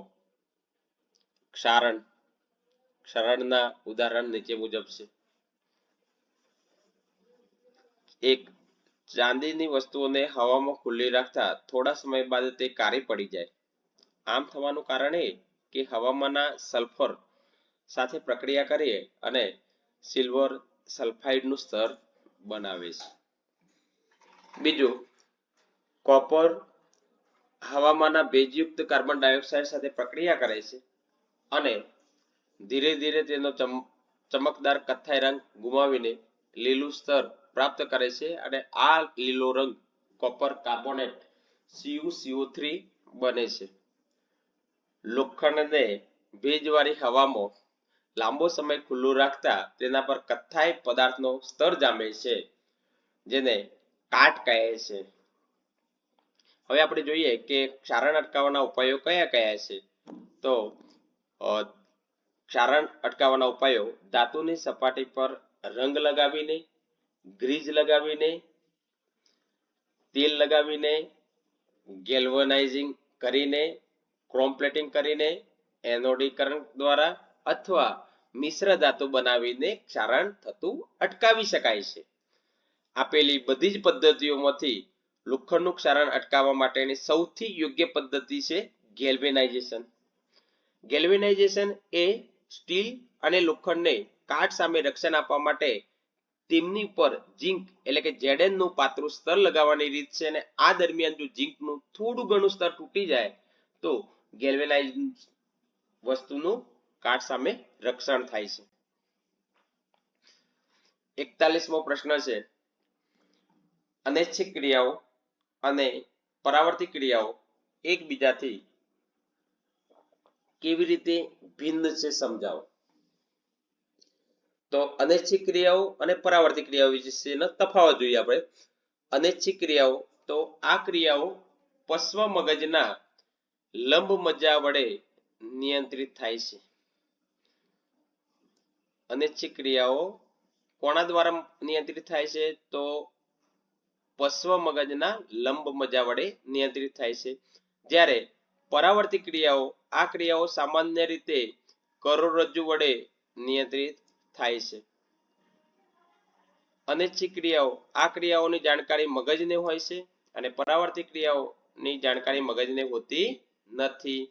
ક્ષારણના ઉદાહરણ નીચે મુજબ છે. 1 ચાંદીની વસ્તુઓને હવામાં ખુલ્લી રાખતા થોડા સમય બાદ તે કાળી પડી જાય. આમ થવાનું કારણ એ કે હવામાંના સલ્ફર સાથે પ્રક્રિયા કરી અને સિલ્વર સલ્ફાઇડનું સ્તર બનાવે છે. બીજું કોપર હવામાંના ભેજયુક્ત કાર્બન ડાયોક્સાઇડ સાથે પ્રક્રિયા કરે છે અને ધીરે ધીરે તેનો ચમકદાર કથ્થાઈ રંગ ગુમાવીને લીલું સ્તર પ્રાપ્ત કરે છે અને આ લીલો રંગ કોપર કાર્બોનેટ CuCO3 બને છે. લોખંડને ભેજવાળી હવામાં લાંબો સમય ખુલ્લું રાખતા તેના પર કથ્થાઈ પદાર્થનો સ્તર જામે છે જેને કાટ કહે છે. હવે આપણે જોઈએ કે ક્ષારણ અટકાવવાના ઉપાયો કયા કયા છે. તો ક્ષારણ અટકાવવાના ઉપાયો ધાતુની સપાટી પર રંગ લગાવીને, ગ્રીઝ લગાવીને, તેલ લગાવીને, ગેલ્વનાઇઝિંગ કરીને, ક્રોમ પ્લેટિંગ કરીને, એનોડીકરણ દ્વારા અથવા મિશ્ર ધાતુ બનાવીને ક્ષારણ થતું અટકાવી શકાય છે. આપેલી બધી જ પદ્ધતિઓમાંથી લોખંડનું ક્ષારણ અટકાવવા માટેની સૌથી યોગ્ય પદ્ધતિ છે ગેલ્વેનાઇઝેશન. ગેલ્વેનાઇઝેશન એ સ્ટીલ અને લોખંડને કાટ સામે રક્ષણ આપવા માટે તેમની પર ઝીંક એટલે કે Zn નું પાતળું સ્તર લગાવવાની રીત છે અને આ દરમિયાન જો ઝીંકનું થોડું ઘણું સ્તર તૂટી જાય તો ગેલ્વેનાઇઝ વસ્તુનું કાટ સામે રક્ષણ થાય છે. 41મો પ્રશ્ન છે અનૈચ્છિક ક્રિયાઓ અને પરાવર્તિત ક્રિયાઓ એકબીજાથી કેવી રીતે ભિન્ન છે સમજાવો. તો અનૈચ્છિક ક્રિયાઓ અને પરાવર્તિત ક્રિયાઓ વિશેનો તફાવત જોઈએ આપણે. અનૈચ્છિક ક્રિયાઓ તો આ ક્રિયાઓ પશ્વ મગજના લંબ મજ્જા વડે નિયંત્રિત થાય છે. અનૈચ્છિક ક્રિયાઓ કોના દ્વારા નિયંત્રિત થાય છે તો પશ્વ મગજના લંબ મજ્જા વડે નિયંત્રિત થાય છે. જ્યારે પરાવર્તિત ક્રિયાઓ આ ક્રિયાઓ સામાન્ય રીતે કરોડરજ્જુ વડે નિયંત્રિત થાય છે. અનૈચ્છિક ક્રિયાઓ આ ક્રિયાઓની જાણકારી મગજને હોય છે અને પરાવર્તિત ક્રિયાઓની જાણકારી મગજને હોતી નથી.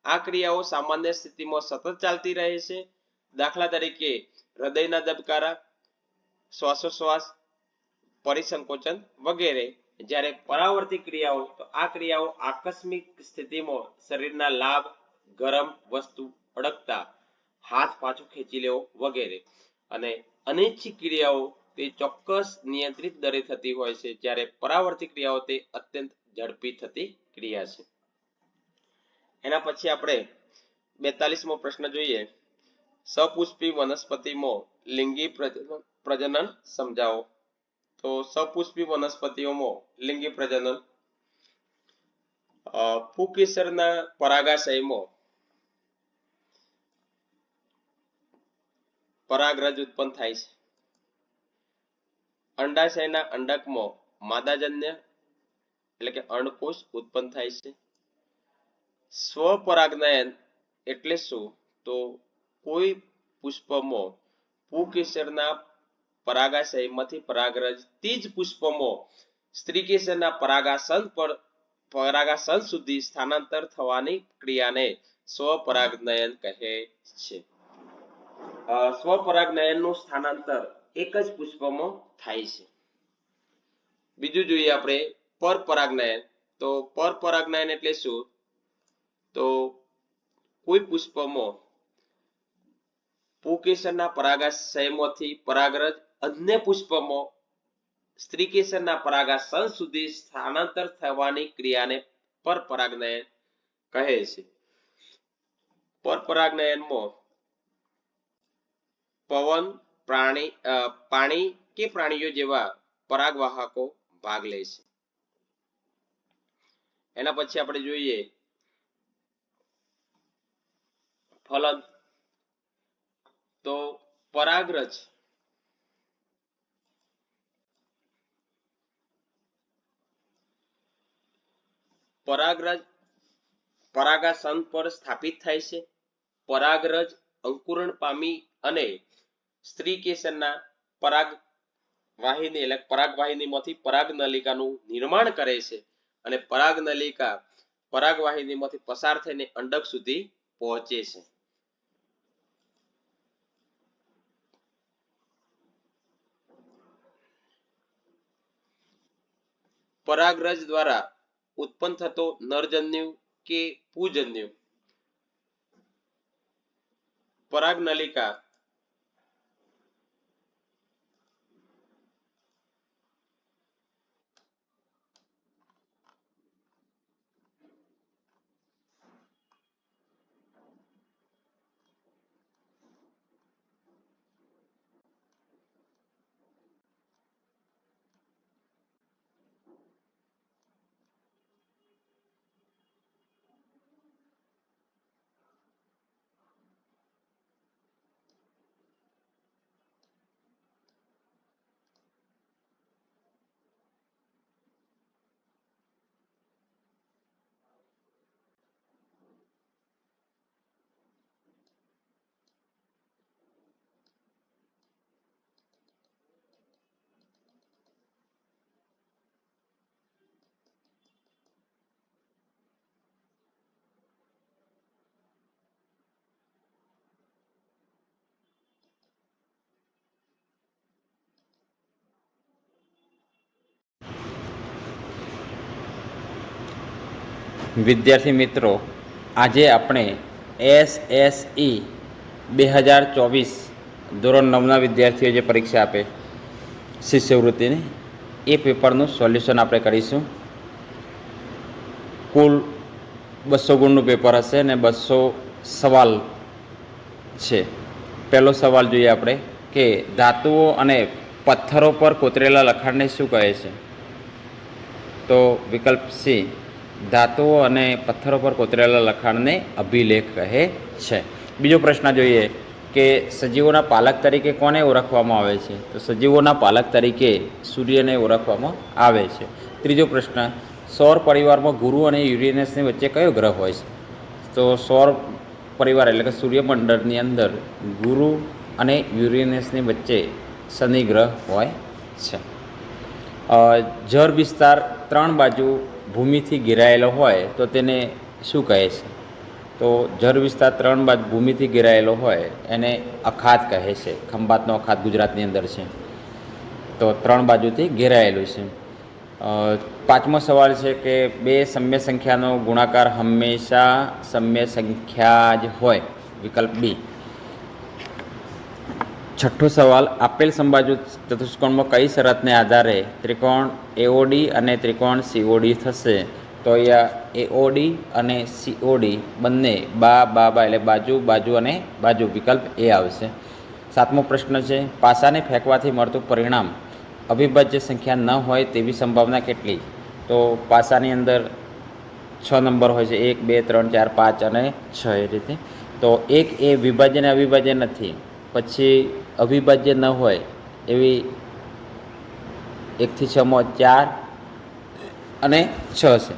આ ક્રિયાઓ સામાન્ય સ્થિતિમાં સતત ચાલતી રહે છે. દાખલા તરીકે હૃદયના ધબકારા, શ્વાસોશ્વાસ, પરિસંકોચન વગેરે. જ્યારે પરાવર્તિત ક્રિયાઓ તો આ ક્રિયાઓ આકસ્મિક સ્થિતિમાં શરીરના લાભ, ગરમ વસ્તુ અડકતા, હાથ પાછો ખેંચી લેવો વગેરે. અને અનૈચ્છિક ક્રિયાઓ તે ચોક્કસ નિયંત્રિત દરે થતી હોય છે જ્યારે પરાવર્તિત ક્રિયાઓ તે અત્યંત ઝડપી થતી ક્રિયા છે. એના પછી આપણે 42મો પ્રશ્ન જોઈએ. સપુષ્પી વનસ્પતિમાં લિંગી પ્રજનન સમજાવો. તો સપુષ્પી વનસ્પતિઓમાં લિંગી પ્રજનન પુંકેસરના પરાગાશયમાં પરાગરજ ઉત્પન્ન થાય છે. અંડાશયના અંડકમાં માદાજન્ય એટલે કે અંડકોષ ઉત્પન્ન થાય છે. સ્વપરાગનયન એટલે શું તો કોઈ પુષ્પમાં પુંકેસરના પરાગાશયમાંથી પરાગરજ તે જ પુષ્પમાં સ્ત્રીકેસરના પરાગાસન સુધી સ્થાનાંતર થવાની ક્રિયાને સ્વપરાગનયન કહે છે. સ્વપરાગનયનનું સ્થાનાંતર એક જ પુષ્પમાં થાય છે. બીજું જોઈએ આપણે પરપરાગનયન. તો પરપરાગનયન એટલે શું તો કોઈ પુષ્પમાં પુંકેસરના પરાગાશયમાંથી પરાગરજ અન્ય પુષ્પમાં સ્ત્રીકેસરના પરાગાસન સુધી સ્થાનાંતર થવાની ક્રિયાને પરપરાગનયન કહે છે. પરપરાગનયનમાં પવન, પાણી કે પ્રાણીઓ જેવા પરાગવાહકો ભાગ લે છે. એના પછી આપણે જોઈએ ફલન. તો પરાગરજ પરાગાસન પર સ્થાપિત થાય છે. પરાગરજ અંકુરણ પામી અને સ્ત્રીકેસરના પરાગવાહિની એટલે પરાગવાહિનીમાંથી પરાગનલિકાનું નિર્માણ કરે છે અને પરાગનલિકા પરાગવાહિનીમાંથી પસાર થઈને અંડક સુધી પહોંચે છે. પરાગરજ દ્વારા ઉત્પન્ન થતો નરજન્યુ કે પુંજન્યુ પરાગનલિકા વિદ્યાર્થી મિત્રો, આજે આપણે SSE 2024 ધોરણ 9ના વિદ્યાર્થીઓ જે પરીક્ષા આપે શિષ્યવૃત્તિની, એ પેપરનું સોલ્યુશન આપણે કરીશું. કુલ 200 ગુણનું પેપર હશે અને 200 સવાલ છે. પહેલો સવાલ જોઈએ આપણે કે ધાતુઓ અને પથ્થરો પર કોતરેલા લખાણને શું કહે છે? તો વિકલ્પ સી, ધાતુઓ અને પથ્થરો પર કોતરેલા લખાણને અભિલેખ કહે છે. બીજો પ્રશ્ન જોઈએ કે સજીવોના પાલક તરીકે કોને ઓળખવામાં આવે છે? તો સજીવોના પાલક તરીકે સૂર્યને ઓળખવામાં આવે છે. ત્રીજો પ્રશ્ન, સૌર પરિવારમાં ગુરુ અને યુરેનસની વચ્ચે કયો ગ્રહ હોય છે? તો સૌર પરિવાર એટલે કે સૂર્યમંડળની અંદર ગુરુ અને યુરેનસની વચ્ચે શનિ ગ્રહ હોય છે. જળ વિસ્તાર 3 બાજુ ભૂમિથી ઘેરાયેલો હોય તો તેને શું કહે છે? તો જળ વિસ્તાર 3 બાજુ ભૂમિથી ઘેરાયેલો હોય એને અખાત કહે છે. ખંભાતનો અખાત ગુજરાતની અંદર છે, તો 3 બાજુથી ઘેરાયેલું છે. પાંચમો સવાલ છે કે બે સમ્ય સંખ્યાનો ગુણાકાર હંમેશા સમ્ય સંખ્યા જ હોય. વિકલ્પ બી. છઠ્ઠો સવાલ, આપેલ સમબાજુ ચતુષ્કોણમાં કઈ શરતને આધારે ત્રિકોણ એઓડી અને ત્રિકોણ સીઓડી થશે? તો અહીંયા એઓડી અને સીઓડી બંને બા એટલે બાજુ બાજુ અને બાજુ. વિકલ્પ એ આવશે. સાતમો પ્રશ્ન છે, પાસાને ફેંકવાથી મળતું પરિણામ અવિભાજ્ય સંખ્યા ન હોય તેવી સંભાવના કેટલી? તો પાસાની અંદર 6 નંબર હોય છે, 1 2 3 4 5 અને 6 એ રીતે. તો 1 એ વિભાજ્ય અને અવિભાજ્ય નથી, પછી અવિભાજ્ય ન હોય એવી 1 થી 6 માં 4 અને 6 છે,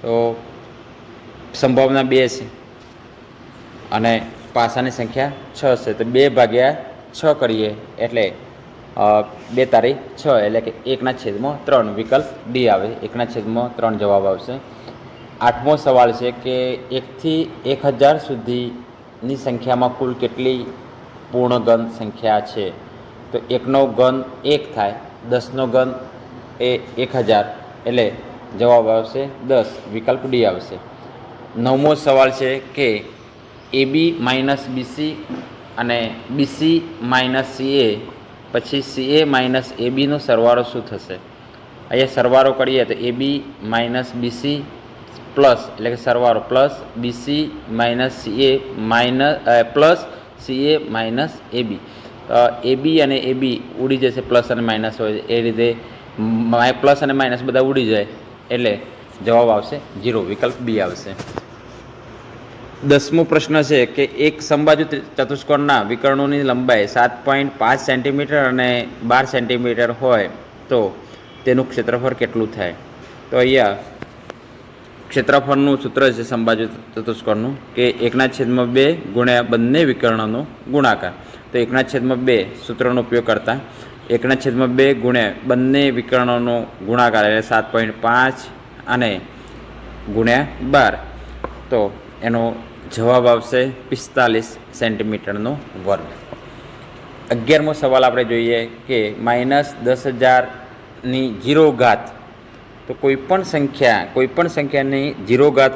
તો સંભાવના 2 છે અને પાસાની સંખ્યા 6 છે, તો 2 ભાગ્યા 6 કરીએ એટલે 2 તારી 6 એટલે કે 1/3. વિકલ્પ ડી આવે, 1/3 જવાબ આવશે. આઠમો સવાલ છે કે 1 થી 1000 સુધીની સંખ્યામાં કુલ કેટલી પૂર્ણ ઘન સંખ્યા છે? તો 1નો ઘન 1 થાય, 10નો ઘન એ 1000 એટલે જવાબ આવશે 10. વિકલ્પ ડી આવશે. નવમો સવાલ છે કે AB માઇનસ BC અને BC માઇનસ CA પછી CA માઇનસ ABનો સરવાળો શું થશે? અહીંયા સરવાળો કરીએ તો AB માઇનસ BC પ્લસ એટલે કે સરવાળો plus BC minus CA minus plus CA minus AB. AB અને AB ઉડી જશે, પ્લસ અને માઇનસ હોય એ રીતે પ્લસ અને માઇનસ બધા ઉડી જાય એટલે જવાબ આવશે 0. વિકલ્પ બી આવશે. 10મો પ્રશ્ન છે કે એક સમબાજુ ચતુષ્કોણના વિકર્ણોની લંબાઈ 7.5 સેન્ટીમીટર અને 12 સેન્ટીમીટર હોય તો તેનું ક્ષેત્રફળ કેટલું થાય? તો અહીંયા ક્ષેત્રફળનું સૂત્ર છે સમબાજુ ચતુષ્કોણનું કે 1/2 ગુણ્યા બંને વિકર્ણોનો ગુણાકાર. તો 1/2 સૂત્રનો ઉપયોગ કરતા 1/2 ગુણ્યા બંને વિકર્ણોનો ગુણાકાર એટલે 7.5 અને ગુણ્યા 12, તો એનો જવાબ આવશે 45 સેન્ટીમીટરનો વર્ગ. 11મો સવાલ આપણે જોઈએ કે -10,000ની 0 ઘાત. તો કોઈપણ સંખ્યાની 0 ઘાત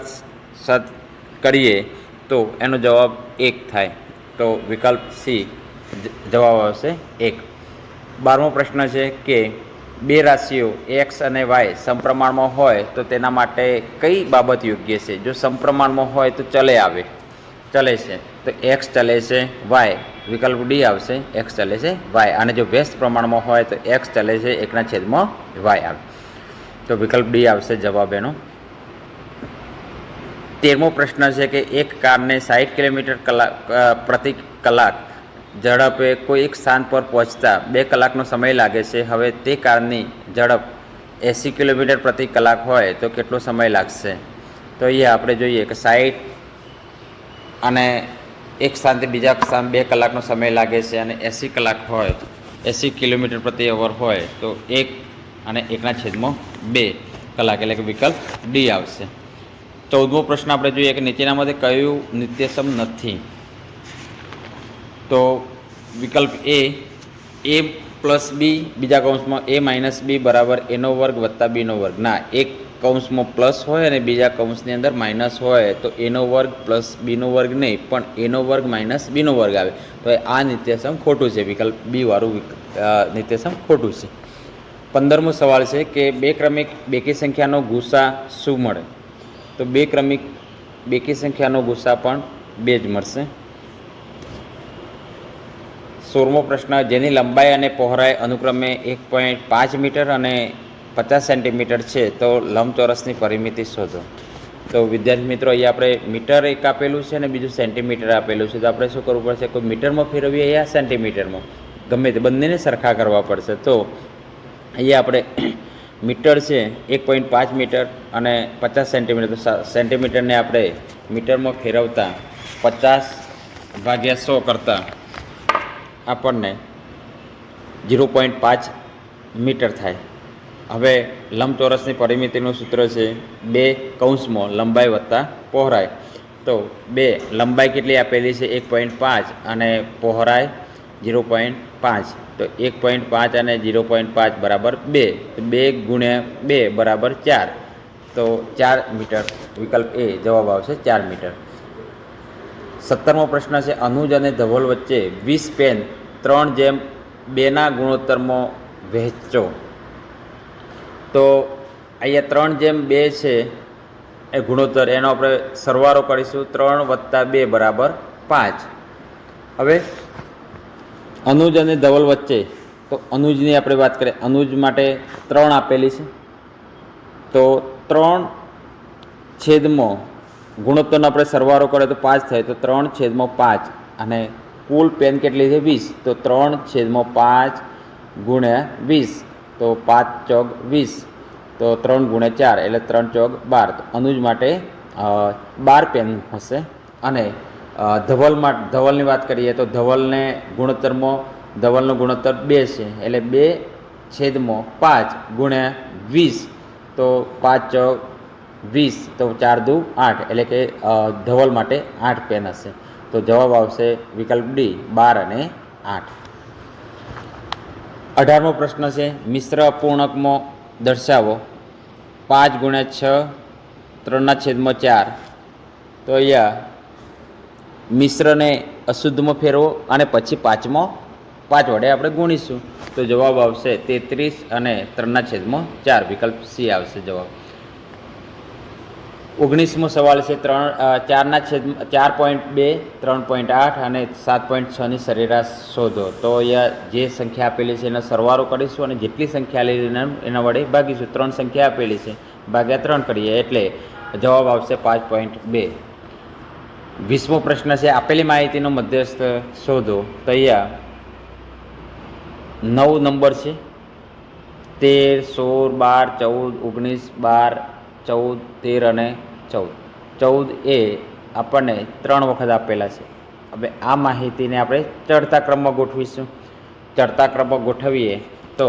સાથે કરીએ તો એનો જવાબ 1 થાય, તો વિકલ્પ સી જવાબ આવશે 1. 12મો પ્રશ્ન છે કે બે રાશિઓ x અને y સમપ્રમાણમાં હોય તો તેના માટે કઈ બાબત યોગ્ય છે? જો સમપ્રમાણમાં હોય તો ચલે છે, તો x ચલે છે y. વિકલ્પ ડી આવશે, x ચલે છે y. અને જો વ્યસ્ત પ્રમાણમાં હોય તો x ચલે છે 1/y આવે, તો વિકલ્પ ડી આવશે જવાબ એનો. 13મો પ્રશ્ન છે કે એક કારને 60 કિલોમીટર પ્રતિ કલાક ઝડપે કોઈ એક સ્થાન પર પહોંચતા 2 કલાકનો સમય લાગે છે. હવે તે કારની ઝડપ 80 કિલોમીટર પ્રતિ કલાક હોય તો કેટલો સમય લાગશે? તો અહીંયા આપણે જોઈએ કે 60 અને એક સ્થાનથી બીજા સ્થાન 2 કલાકનો સમય લાગે છે અને 80 કલાક હોય, 80 કિલોમીટર પ્રતિ અવર હોય તો 1 અને 1/2 કલાક એટલે કે વિકલ્પ ડી આવશે. 14મો પ્રશ્ન આપણે જોઈએ કે નીચેનામાંથી કયું નિત્યસમ નથી? તો વિકલ્પ એ પ્લસ બી બીજા કૌંસમાં a માઇનસ બી બરાબર એનો વર્ગ વત્તા બીનો વર્ગ. ના, એક કૌંસમાં પ્લસ હોય અને બીજા કૌંસની અંદર માઇનસ હોય તો એનો વર્ગ પ્લસ બીનો વર્ગ નહીં, પણ એનો વર્ગ માઇનસ બીનો વર્ગ આવે. તો આ નિત્યસમ ખોટું છે, વિકલ્પ બી વાળું નિત્યસમ ખોટું છે. 15મો સવાલ છે કે બે ક્રમિક બેકી સંખ્યાનો ગુસા શું મળે? તો બે ક્રમિક બેકી સંખ્યાનો ગુસા પણ 2 જ મળશે. 16મો પ્રશ્ન, જેની લંબાઈ અને પહોળાઈ અનુક્રમે 1.5 મીટર અને 50 સેન્ટીમીટર છે તો લંબચોરસની પરિમિતિ શોધો. તો વિદ્યાર્થી મિત્રો, અહીંયા આપણે મીટર એક આપેલું છે અને બીજું સેન્ટીમીટર આપેલું છે. તો આપણે શું કરવું પડશે? કોઈ મીટરમાં ફેરવીએ યા સેન્ટીમીટરમાં, ગમે તે બંનેને સરખા કરવા પડશે. તો અહીંયા આપણે મીટર છે 1.5 મીટર અને 50 સેન્ટીમીટર, તો સેન્ટીમીટરને આપણે મીટરમાં ફેરવતા 50/100 કરતાં આપણને 0.5 મીટર થાય. હવે લંબચોરસની પરિમિતિનું સૂત્ર છે 2 કૌંસમાં લંબાઈ વત્તા પહોળાઈ. તો 2 લંબાઈ કેટલી આપેલી છે? 1.5 અને પહોળાઈ 0.5. તો 1.5 અને 0.5 બરાબર 2. તો 2 ગુણ્યા 2 બરાબર 4. તો 4 મીટર, વિકલ્પ એ જવાબ આવશે 4 મીટર. 17મો પ્રશ્ન છે, અનુજ અને ધવલ વચ્ચે 20 પેન 3:2 ગુણોત્તરમાં વહેંચો. તો અહીંયા 3:2 છે એ ગુણોત્તર, એનો આપણે સરવાળો કરીશું. 3 + 2 બરાબર 5. હવે અનુજ અને ધવલ વચ્ચે, તો અનુજની આપણે વાત કરીએ. અનુજ માટે 3 આપેલી છે, તો 3/, ગુણોત્તરનો આપણે સરવાળો કરીએ તો 5 થાય. તો 3/5 અને કુલ પેન કેટલી છે? 20. તો 3/5 ગુણ્યા 20, તો 5 ચોક 20. તો 3 ગુણ્યા 4 એટલે 3 ચોક 12. તો અનુજ માટે 12 પેન હશે. અને ધવલની વાત કરીએ તો ધવલને ગુણોત્તરમાં, ધવલનો ગુણોત્તર 2 છે એટલે 2/5 ગુણ્યા 20, તો 5 ચોક 20. તો 4 દુ 8 એટલે કે ધવલ માટે 8 પેન હશે. તો જવાબ આવશે વિકલ્પ ડી 12 અને 8. 18મો પ્રશ્ન છે, મિશ્ર અપૂર્ણાંકમાં દર્શાવો. 5 ગુણ્યા 6 3/4. તો અહીંયા મિશ્રને અશુદ્ધમાં ફેરવો અને પછી 5 વડે આપણે ગુણીશું. તો જવાબ આવશે 33 અને 3/4. વિકલ્પ સી આવશે જવાબ. 19મો સવાલ છે, 4.2 3.8 અને 7.6ની સરેરાશ શોધો. તો અહીંયા જે સંખ્યા આપેલી છે એનો સરવાળો કરીશું અને જેટલી સંખ્યા લેલી એના વડે ભાગીશું. 3 સંખ્યા આપેલી છે, ભાગ્યા 3 કરીએ એટલે જવાબ આવશે 5.2. 20મો પ્રશ્ન છે, આપેલી માહિતીનો મધ્યસ્થ શોધો. તો અહીંયા 9 નંબર છે, 13, 16, 12, 19, 12, 14, 13 અને 14. 14 એ આપણને 3 વખત આપેલા છે. હવે આ માહિતીને આપણે ચડતા ક્રમમાં ગોઠવીશું. ચડતા ક્રમમાં ગોઠવીએ તો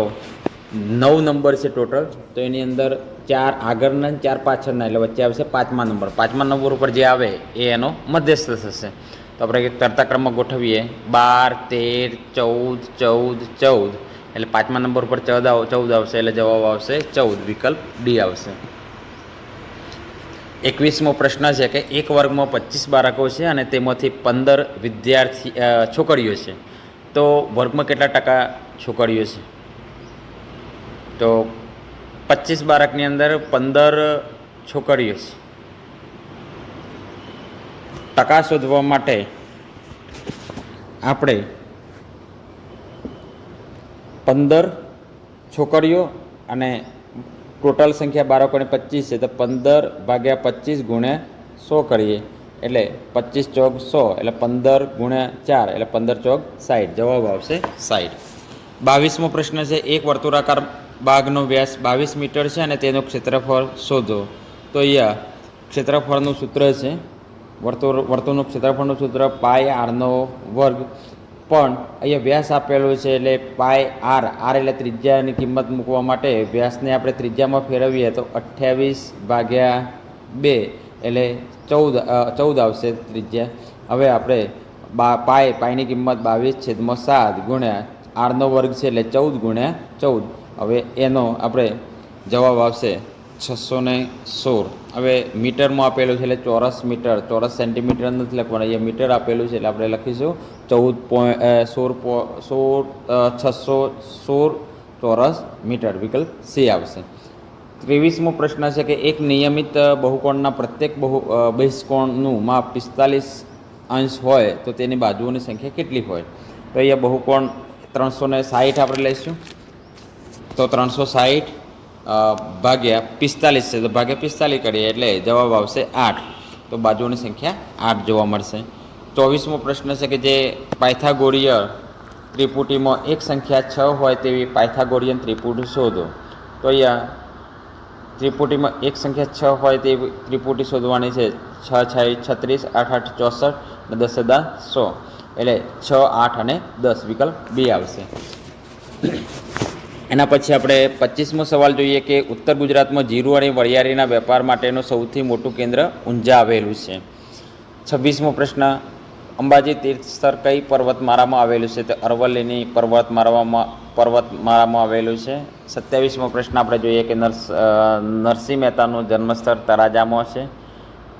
9 નંબર છે ટોટલ. તો એની અંદર 4 આગળના 4 પાછળના, એટલે વચ્ચે આવશે 5મા નંબર. 5મા નંબર ઉપર જે આવે એ એનો મધ્યસ્થ થશે. તો આપણે ચડતા ક્રમમાં ગોઠવીએ 12, 13, 14, 14. એટલે 5મા નંબર ઉપર 14 આવશે એટલે જવાબ આવશે 14. વિકલ્પ ડી આવશે. 21મો પ્રશ્ન છે કે એક વર્ગમાં 25 બાળકો છે અને તેમાંથી 15 છોકરીઓ છે. તો વર્ગમાં કેટલા ટકા છોકરીઓ છે? તો 25 બાળકની અંદર 15 છોકરીઓ છે. ટકા શોધવા માટે આપણે 15 છોકરીઓ અને ટોટલ સંખ્યા બાળકોને 25 છે, તો 15/25 ગુણ્યા 100 કરીએ એટલે 25 ચોક 100 એટલે 15 ગુણ્યા 4 એટલે 15 ચોક 60. જવાબ આવશે 60. 22મો પ્રશ્ન છે, એક વર્તુળાકાર બાગનો વ્યાસ 22 મીટર છે અને તેનું ક્ષેત્રફળ શોધો. તો અહીંયા ક્ષેત્રફળનું સૂત્ર છે, વર્તુળનું ક્ષેત્રફળનું સૂત્ર πr². પણ અહીંયા વ્યાસ આપેલો છે એટલે πr, એટલે ત્રિજ્યાની કિંમત મૂકવા માટે વ્યાસને આપણે ત્રિજ્યામાં ફેરવીએ તો 28/2 એટલે 14 આવશે ત્રિજ્યા. હવે આપણે પાયની કિંમત 22/7 ગુણ્યા r² છે એટલે 14 ગુણ્યા 14. હવે એનો આપણે જવાબ આવશે 616. હવે મીટરમાં આપેલું છે એટલે ચોરસ મીટર, ચોરસ સેન્ટીમીટર નથી લખવાનું, અહીંયા મીટર આપેલું છે એટલે આપણે લખીશું 616 ચોરસ મીટર. વિકલ્પ સી આવશે. 23મો પ્રશ્ન છે કે એક નિયમિત બહુકોણના પ્રત્યેક બહિષ્કોણનું માપ 45 અંશ હોય તો તેની બાજુઓની સંખ્યા કેટલી હોય? તો અહીંયા બહુકોણ 360 આપણે લઈશું, તો 360 ભાગ્યા 45 છે, તો ભાગ્યા 45 કરીએ એટલે જવાબ આવશે 8. તો બાજુઓની સંખ્યા 8 જોવા મળશે. 24મો પ્રશ્ન છે કે જે પાયથાગોરીય ત્રિપુટીમાં એક સંખ્યા 6 હોય તેવી પાયથાગોરીયન ત્રિપુટી શોધો. તો અહીંયા ત્રિપુટીમાં એક સંખ્યા 6 હોય તેવી ત્રિપુટી શોધવાની છે. 6 6 36, 8 8 64 અને 10 10 100, એટલે 6 8 અને 10. વિકલ્પ બી આવશે. એના પછી આપણે 25મો સવાલ જોઈએ કે ઉત્તર ગુજરાતમાં જીરું અને વરિયાળીના વેપાર માટેનું સૌથી મોટું કેન્દ્ર ઊંઝા આવેલું છે. 26મો પ્રશ્ન અંબાજી તીર્થસ્થળ કઈ પર્વતમાળામાં આવેલું છે? તો અરવલ્લીની પર્વતમાળામાં આવેલું છે. 27મો પ્રશ્ન આપણે જોઈએ કે નરસિંહ મહેતાનું જન્મસ્થળ તળાજામાં છે.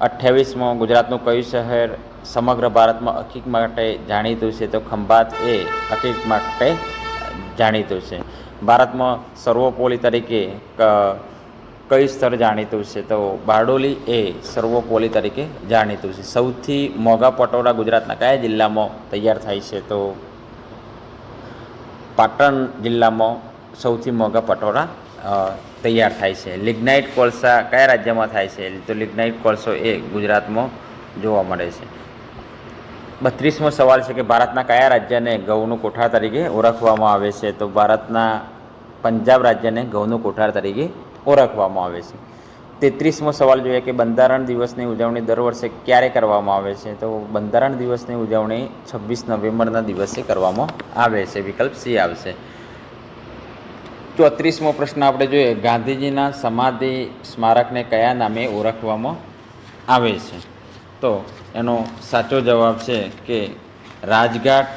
28મો ગુજરાતનું કયું શહેર સમગ્ર ભારતમાં હકીક માટે જાણીતું છે? તો ખંભાત એ હકીક માટે જાણીતું છે. ભારતમાં સર્વોપરી તરીકે કઈ સ્થળ જાણીતું છે? તો બારડોલી એ સર્વોપરી તરીકે જાણીતું છે. સૌથી મોંઘા પટોળા ગુજરાતના કયા જિલ્લામાં તૈયાર થાય છે? તો પાટણ જિલ્લામાં સૌથી મોંઘા પટોળા તૈયાર થાય છે. લિગ્નાઇટ કોલસા કયા રાજ્યમાં થાય છે? તો લિગ્નાઇટ કોલસો એ ગુજરાતમાં જોવા મળે છે. 32મો સવાલ છે કે ભારતના કયા રાજ્યને ઘઉંનું કોઠાર તરીકે ઓળખવામાં આવે છે? તો ભારતના પંજાબ રાજ્યને ઘઉંનું કોઠાર તરીકે ઓળખવામાં આવે છે. 33મો સવાલ જોઈએ કે બંધારણ દિવસની ઉજવણી દર વર્ષે ક્યારે કરવામાં આવે છે? તો બંધારણ દિવસની ઉજવણી 26 નવેમ્બરના દિવસે કરવામાં આવે છે. વિકલ્પ સી આવશે. 34મો પ્રશ્ન આપણે જોઈએ ગાંધીજીના સમાધિ સ્મારકને કયા નામે ઓળખવામાં આવે છે? તો એનો સાચો જવાબ છે કે રાજઘાટ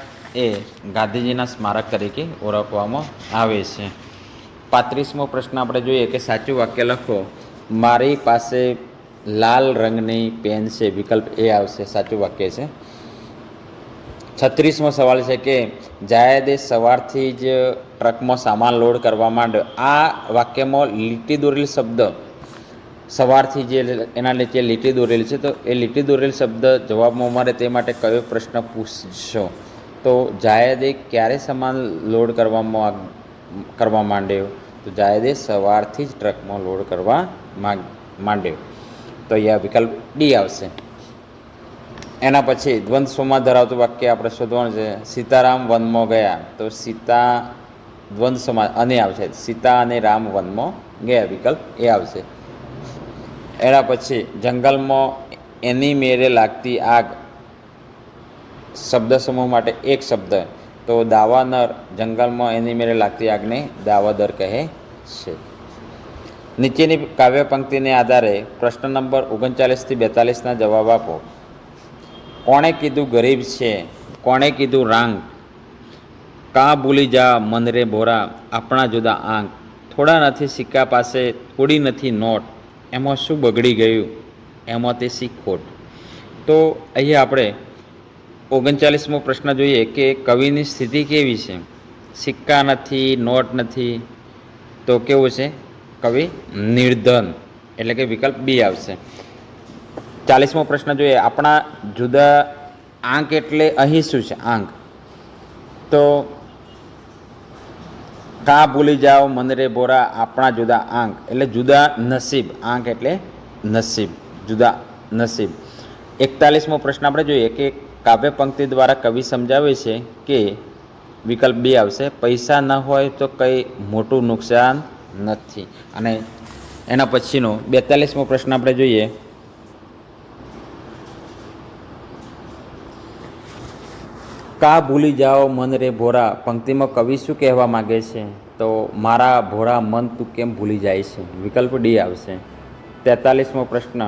એ ગાંધીજીના સ્મારક તરીકે ઓળખવામાં આવે છે. 35મો પ્રશ્ન આપણે જોઈએ કે સાચું વાક્ય લખો. મારી પાસે લાલ રંગની પેન છે. વિકલ્પ એ આવશે, સાચું વાક્ય છે. 36મો સવાલ છે કે જાયદે સવારથી જ ટ્રકમાં સામાન લોડ કરવા માંડ્યો. આ વાક્યમાં લીટી દોરેલ શબ્દ સવારથી જે એના નીચે લીટી દોરેલી છે, તો એ લીટી દોરેલ શબ્દ જવાબમાં મળે તે માટે કયો પ્રશ્ન પૂછશો? તો જાયદે ક્યારે સામાન લોડ કરવા માંડ્યો? તો જાયદે સવારથી જ ટ્રકમાં લોડ કરવા માંડ્યો. તો અહીંયા વિકલ્પ ડી આવશે. એના પછી દ્વંદ્વમાં ધરાવતું વાક્ય આપણે શોધવાનું છે. સીતારામ વનમાં ગયા. તો સીતા દ્વંદ્વમાં અને આવશે. સીતા અને રામ વનમાં ગયા. વિકલ્પ એ આવશે. એના પછી જંગલમાં એની મેરે લાગતી આગ શબ્દ સમૂહ માટે એક શબ્દ. તો દાવાનર જંગલમાં એની મેરે લાગતી આગને દાવાદર કહે છે. નીચેની કાવ્ય પંક્તિને આધારે પ્રશ્ન નંબર 39 થી 42ના જવાબ આપો. કોણે કીધું ગરીબ છે? કોણે કીધું રાંગ? કાં ભૂલી જા મન રે ભોરા આપણા જુદા આંક. થોડા નથી સિક્કા પાસે, થોડી નથી નોટ, એમાં શું બગડી ગયું? એમાં તે શી ખોટ? તો અહીંયા આપણે 39મો પ્રશ્ન જોઈએ કે કવિની સ્થિતિ કેવી છે? સિક્કા નથી, નોટ નથી, તો કેવું છે? કવિ નિર્ધન, એટલે કે વિકલ્પ બી આવશે. 40મો પ્રશ્ન જોઈએ આપણા જુદા આંક એટલે અહીં શું છે? આંક. તો કાં ભૂલી જાઓ મન રે ભોરા આપણા જુદા આંક, એટલે જુદા નસીબ. આંક એટલે નસીબ, જુદા નસીબ. 41મો પ્રશ્ન આપણે જોઈએ કે કાવ્ય પંક્તિ દ્વારા કવિ સમજાવે છે કે વિકલ્પ બી આવશે પૈસા ન હોય તો કંઈ મોટું નુકસાન નથી. અને એના પછીનો 42મો પ્રશ્ન આપણે જોઈએ કા ભૂલી જાઓ મન રે ભોરા પંક્તિમાં કવિ શું કહેવા માગે છે? તો મારા ભોળા મન તું કેમ ભૂલી જાય છે? વિકલ્પ ડી આવશે. 43મો પ્રશ્ન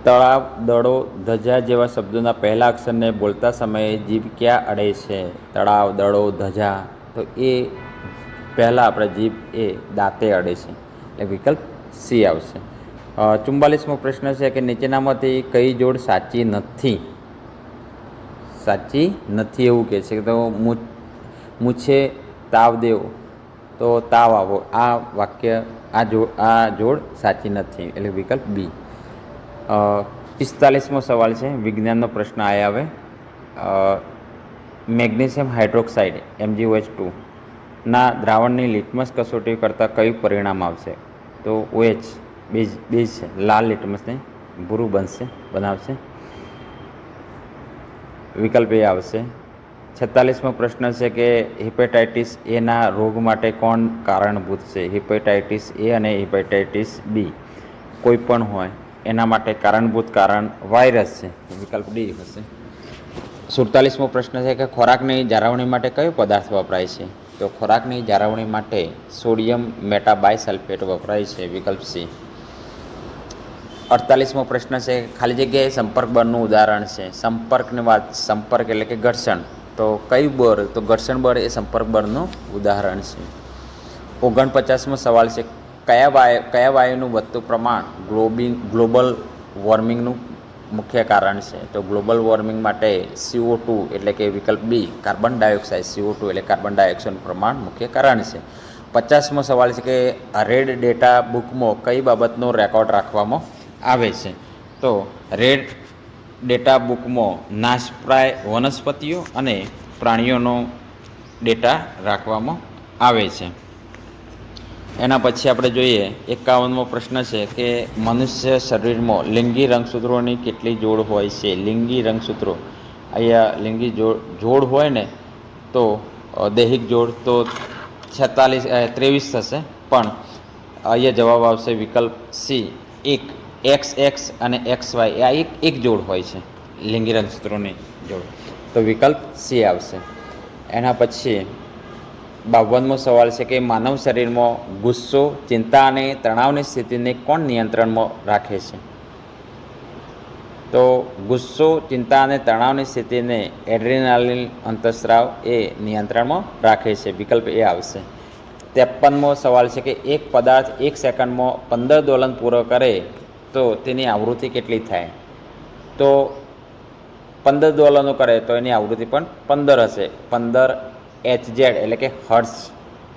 તળાવ, દડો, ધજા જેવા શબ્દોના પહેલા અક્ષરને બોલતા સમયે જીભ ક્યાં અડે છે? તળાવ, દડો, ધજા, તો એ પહેલાં આપણે જીભ એ દાંતે અડે છે, એટલે એટલે વિકલ્પ સી આવશે. 44મો પ્રશ્ન છે કે નીચેનામાંથી કઈ જોડ સાચી નથી? સાચી નથી એવું કહે છે. તો મૂછે તાવ દેવો તો તાવ આવો, આ વાક્ય આ જોડ સાચી નથી એટલે વિકલ્પ બી. 45મો સવાલ છે, વિજ્ઞાનનો પ્રશ્ન આવ્યા હવે. મેગ્નેશિયમ હાઇડ્રોક્સાઇડ MgOH2 ના દ્રાવણની લિટમસ કસોટી કરતાં કયું પરિણામ આવશે? તો OH બેઝ છે, લાલ લિટમસને ભૂરું બનાવશે. વિકલ્પ એ આવશે. 46મો પ્રશ્ન છે કે હિપેટાઇટિસ એના રોગ માટે કોણ કારણભૂત છે? હિપેટાઇટિસ એ અને હિપેટાઇટિસ બી કોઈ પણ હોય એના માટે કારણભૂત કારણ વાયરસ છે. વિકલ્પ ડી હશે. 47મો પ્રશ્ન છે કે ખોરાકની જાળવણી માટે કયો પદાર્થ વપરાય છે? તો ખોરાકની જાળવણી માટે સોડિયમ મેટાબાયસલ્ફેટ વપરાય છે. વિકલ્પ સી. 48મો પ્રશ્ન છે ખાલી જગ્યાએ સંપર્ક બળનું ઉદાહરણ છે. સંપર્કની વાત, સંપર્ક એટલે કે ઘર્ષણ, તો કયું બળ? તો ઘર્ષણ બળ એ સંપર્ક બળનું ઉદાહરણ છે. 49મો સવાલ છે કયા વાયુનું વધતું પ્રમાણ ગ્લોબલ વોર્મિંગનું મુખ્ય કારણ છે? તો ગ્લોબલ વોર્મિંગ માટે CO2 એટલે કે વિકલ્પ બી કાર્બન ડાયોક્સાઇડ, CO2 એટલે કાર્બન ડાયોક્સાઇડનું પ્રમાણ મુખ્ય કારણ છે. 50મો સવાલ છે કે રેડ ડેટા બુકમાં કઈ બાબતનો રેકોર્ડ રાખવામાં આવે છે? તો રેડ ડેટા બુકમાં નાશપ્રાય વનસ્પતિઓ અને પ્રાણીઓનો ડેટા રાખવામાં આવે છે. એના પછી આપણે જોઈએ 51મો પ્રશ્ન છે કે મનુષ્ય શરીરમાં લિંગી રંગસૂત્રોની કેટલી જોડ હોય છે? લિંગી રંગસૂત્રો, અહીંયા લિંગી જોડ હોય ને તો દૈહિક જોડ તો 23 થશે, પણ અહીંયા જવાબ આવશે વિકલ્પ સી, એક XX અને XY આ એક જોડ હોય છે લિંગી રંગસૂત્રોની જોડ, તો વિકલ્પ સી આવશે. એના પછી 52મો સવાલ છે કે માનવ શરીરમાં ગુસ્સો, ચિંતા અને તણાવની સ્થિતિને કોણ નિયંત્રણમાં રાખે છે? તો ગુસ્સો, ચિંતા અને તણાવની સ્થિતિને એડ્રેનાલિન અંતઃસ્રાવ એ નિયંત્રણમાં રાખે છે. વિકલ્પ એ આવશે. 53મો સવાલ છે કે એક પદાર્થ 1 સેકન્ડમાં 15 દોલન પૂરો કરે તો તેની આવૃત્તિ કેટલી થાય? તો 15 દોલનો કરે તો એની આવૃત્તિ પણ 15 હશે. 15 Hz એટલે કે હર્ટ્ઝ,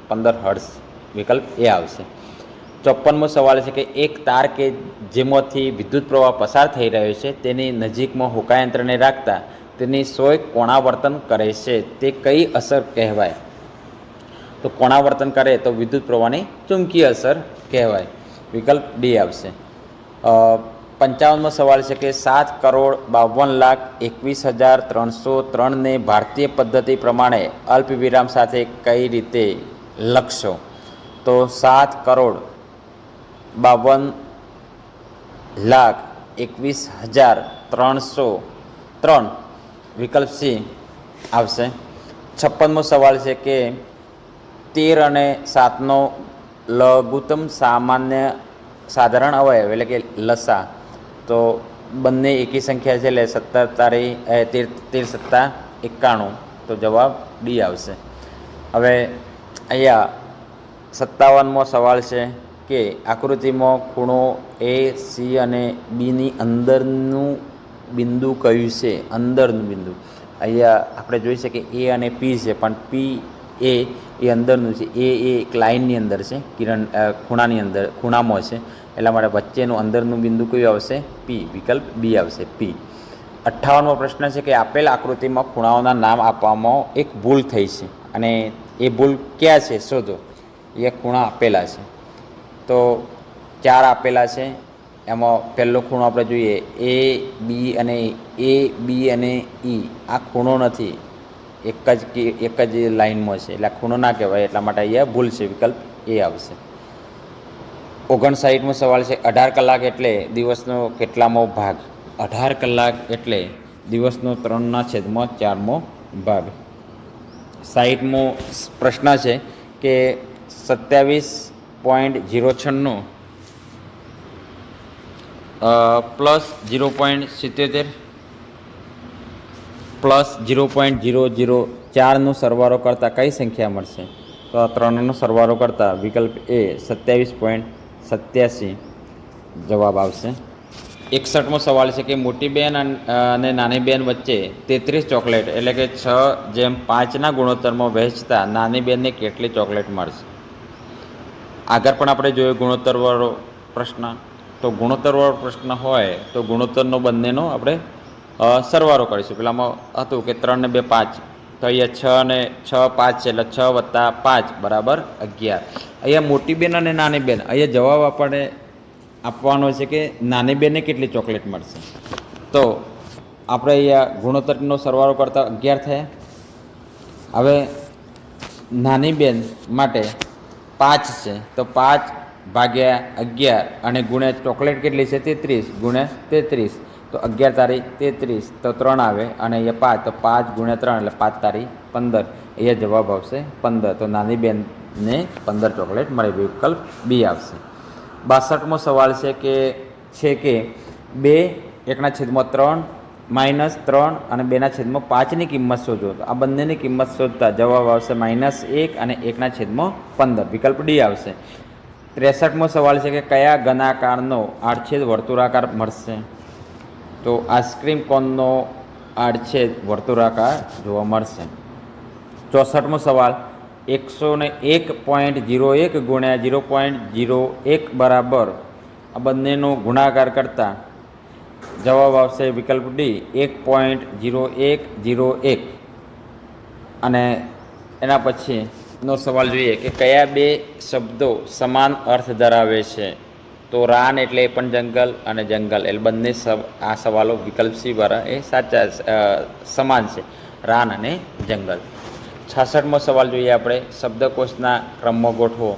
15 હર્ટ્ઝ. વિકલ્પ એ આવશે. 54મો સવાલ છે કે એક તાર કે જેમાંથી વિદ્યુત પ્રવાહ પસાર થઈ રહ્યો છે તેની નજીકમાં હોકાયંત્રને રાખતા તેની સોય કોણાવર્તન કરે છે તે કઈ અસર કહેવાય? તો કોણાવર્તન કરે તો વિદ્યુત પ્રવાહની ચુંબકીય અસર કહેવાય. વિકલ્પ ડી આવશે. 55મો સવાલ છે કે 7,52,21,303 ને ભારતીય પદ્ધતિ પ્રમાણે અલ્પવિરામ સાથે કઈ રીતે લખશો? તો 7,52,21,303 વિકલ્પ સી આવશે. 56મો સવાલ છે કે 13 અને 7નો લઘુત્તમ સામાન્ય સાધારણ અવયવ એટલે કે લસા, તો બંને એકી સંખ્યા છે એટલે 13 સત્તા 91, તો જવાબ ડી આવશે. હવે અહીંયા 57મો સવાલ છે કે આકૃતિમાં ખૂણો AC અને Bની અંદરનું બિંદુ કયું છે? અંદરનું બિંદુ અહીંયા આપણે જોઈ શકીએ A અને P છે, પણ P એ અંદરનું છે, એ એક લાઇનની અંદર છે, ખૂણાની અંદર, ખૂણામાં છે, એટલા માટે વચ્ચેનું અંદરનું બિંદુ કયું આવશે? P. વિકલ્પ બી આવશે, P. 58મો પ્રશ્ન છે કે આપેલ આકૃતિમાં ખૂણાઓના નામ આપવામાં એક ભૂલ થઈ છે અને એ ભૂલ ક્યાં છે શોધો. એ ખૂણા આપેલા છે, તો 4 આપેલા છે. એમાં પહેલો ખૂણો આપણે જોઈએ AB અને E, આ ખૂણો નથી, એક જ લાઇનમાં છે એટલે ખૂણો ના કહેવાય, એટલા માટે અહીંયા ભૂલ છે. વિકલ્પ એ આવશે. 59મો સવાલ છે 18 કલાક એટલે દિવસનો કેટલામો ભાગ? 18 કલાક એટલે દિવસનો 3/4મો ભાગ. 60મો પ્રશ્ન છે કે 27.096 પ્લસ 0.77 પ્લસ 0.004નો સરવાળો કરતાં કઈ સંખ્યા મળશે? તો આ 3નો સરવાળો કરતાં વિકલ્પ એ 27.77 87 જવાબ આવશે. 61મો સવાલ છે કે મોટી બેન અને નાની બેન વચ્ચે 33 ચોકલેટ એટલે કે 6:5ના ગુણોત્તરમાં વહેંચતા નાની બેનને કેટલી ચોકલેટ મળશે? આગળ પણ આપણે જોયું ગુણોત્તરવાળો પ્રશ્ન. તો ગુણોત્તરવાળો પ્રશ્ન હોય તો ગુણોત્તરનો બંનેનો આપણે સરવાળો કરીશું. પેલામાં હતું કે 3 ને 2 5, તો અહીંયા 6 ને 6 5 છે એટલે 6 વત્તા 5 બરાબર 11. અહીંયા મોટી બેન અને નાની બેન, અહીંયા જવાબ આપણને આપવાનો છે કે નાની બેનને કેટલી ચોકલેટ મળશે. તો આપણે અહીંયા ગુણોત્તરનો સરવાળો કરતાં 11 થયા. હવે નાની બેન માટે 5 છે તો 5 ભાગ્યા 11 અને ગુણ્યા ચોકલેટ કેટલી છે 33 ગુણ્યા 33, તો 11 તારી 33 તો 3 આવે અને અહીંયા 5, તો 5 ગુણ્યા 3 એટલે 5 તારી 15. અહીંયા જવાબ આવશે 15. તો નાની બેનને 15 ચોકલેટ મળે. વિકલ્પ બી આવશે. 62મો સવાલ છે કે 2 1/3 -3 અને 2/5ની કિંમત શોધો. તો આ બંનેની કિંમત શોધતા જવાબ આવશે -1 અને 1/15. વિકલ્પ ડી આવશે. 63મો સવાલ છે કે કયા ઘનાકારનો આડછેદ વર્તુળાકાર મળશે? તો આઈસ્ક્રીમ કોનનો આડછેદ વર્તુળાકાર જોવા મળશે. 64મો સવાલ 101.01 ગુણ્યા 0.01 બરાબર આ બંનેનો ગુણાકાર કરતા જવાબ આવશે વિકલ્પ ડી 1.0101. અને એના પછીનો સવાલ જોઈએ કે કયા બે શબ્દો સમાન અર્થ ધરાવે છે? તો રાન એટલે પણ જંગલ અને જંગલ એટલે બંને આ સવાલો વિકલ્પ સી દ્વારા એ સાચા સમાન છે, રાન અને જંગલ. 66મો સવાલ જોઈએ આપણે. શબ્દકોશના ક્રમમાં ગોઠવો.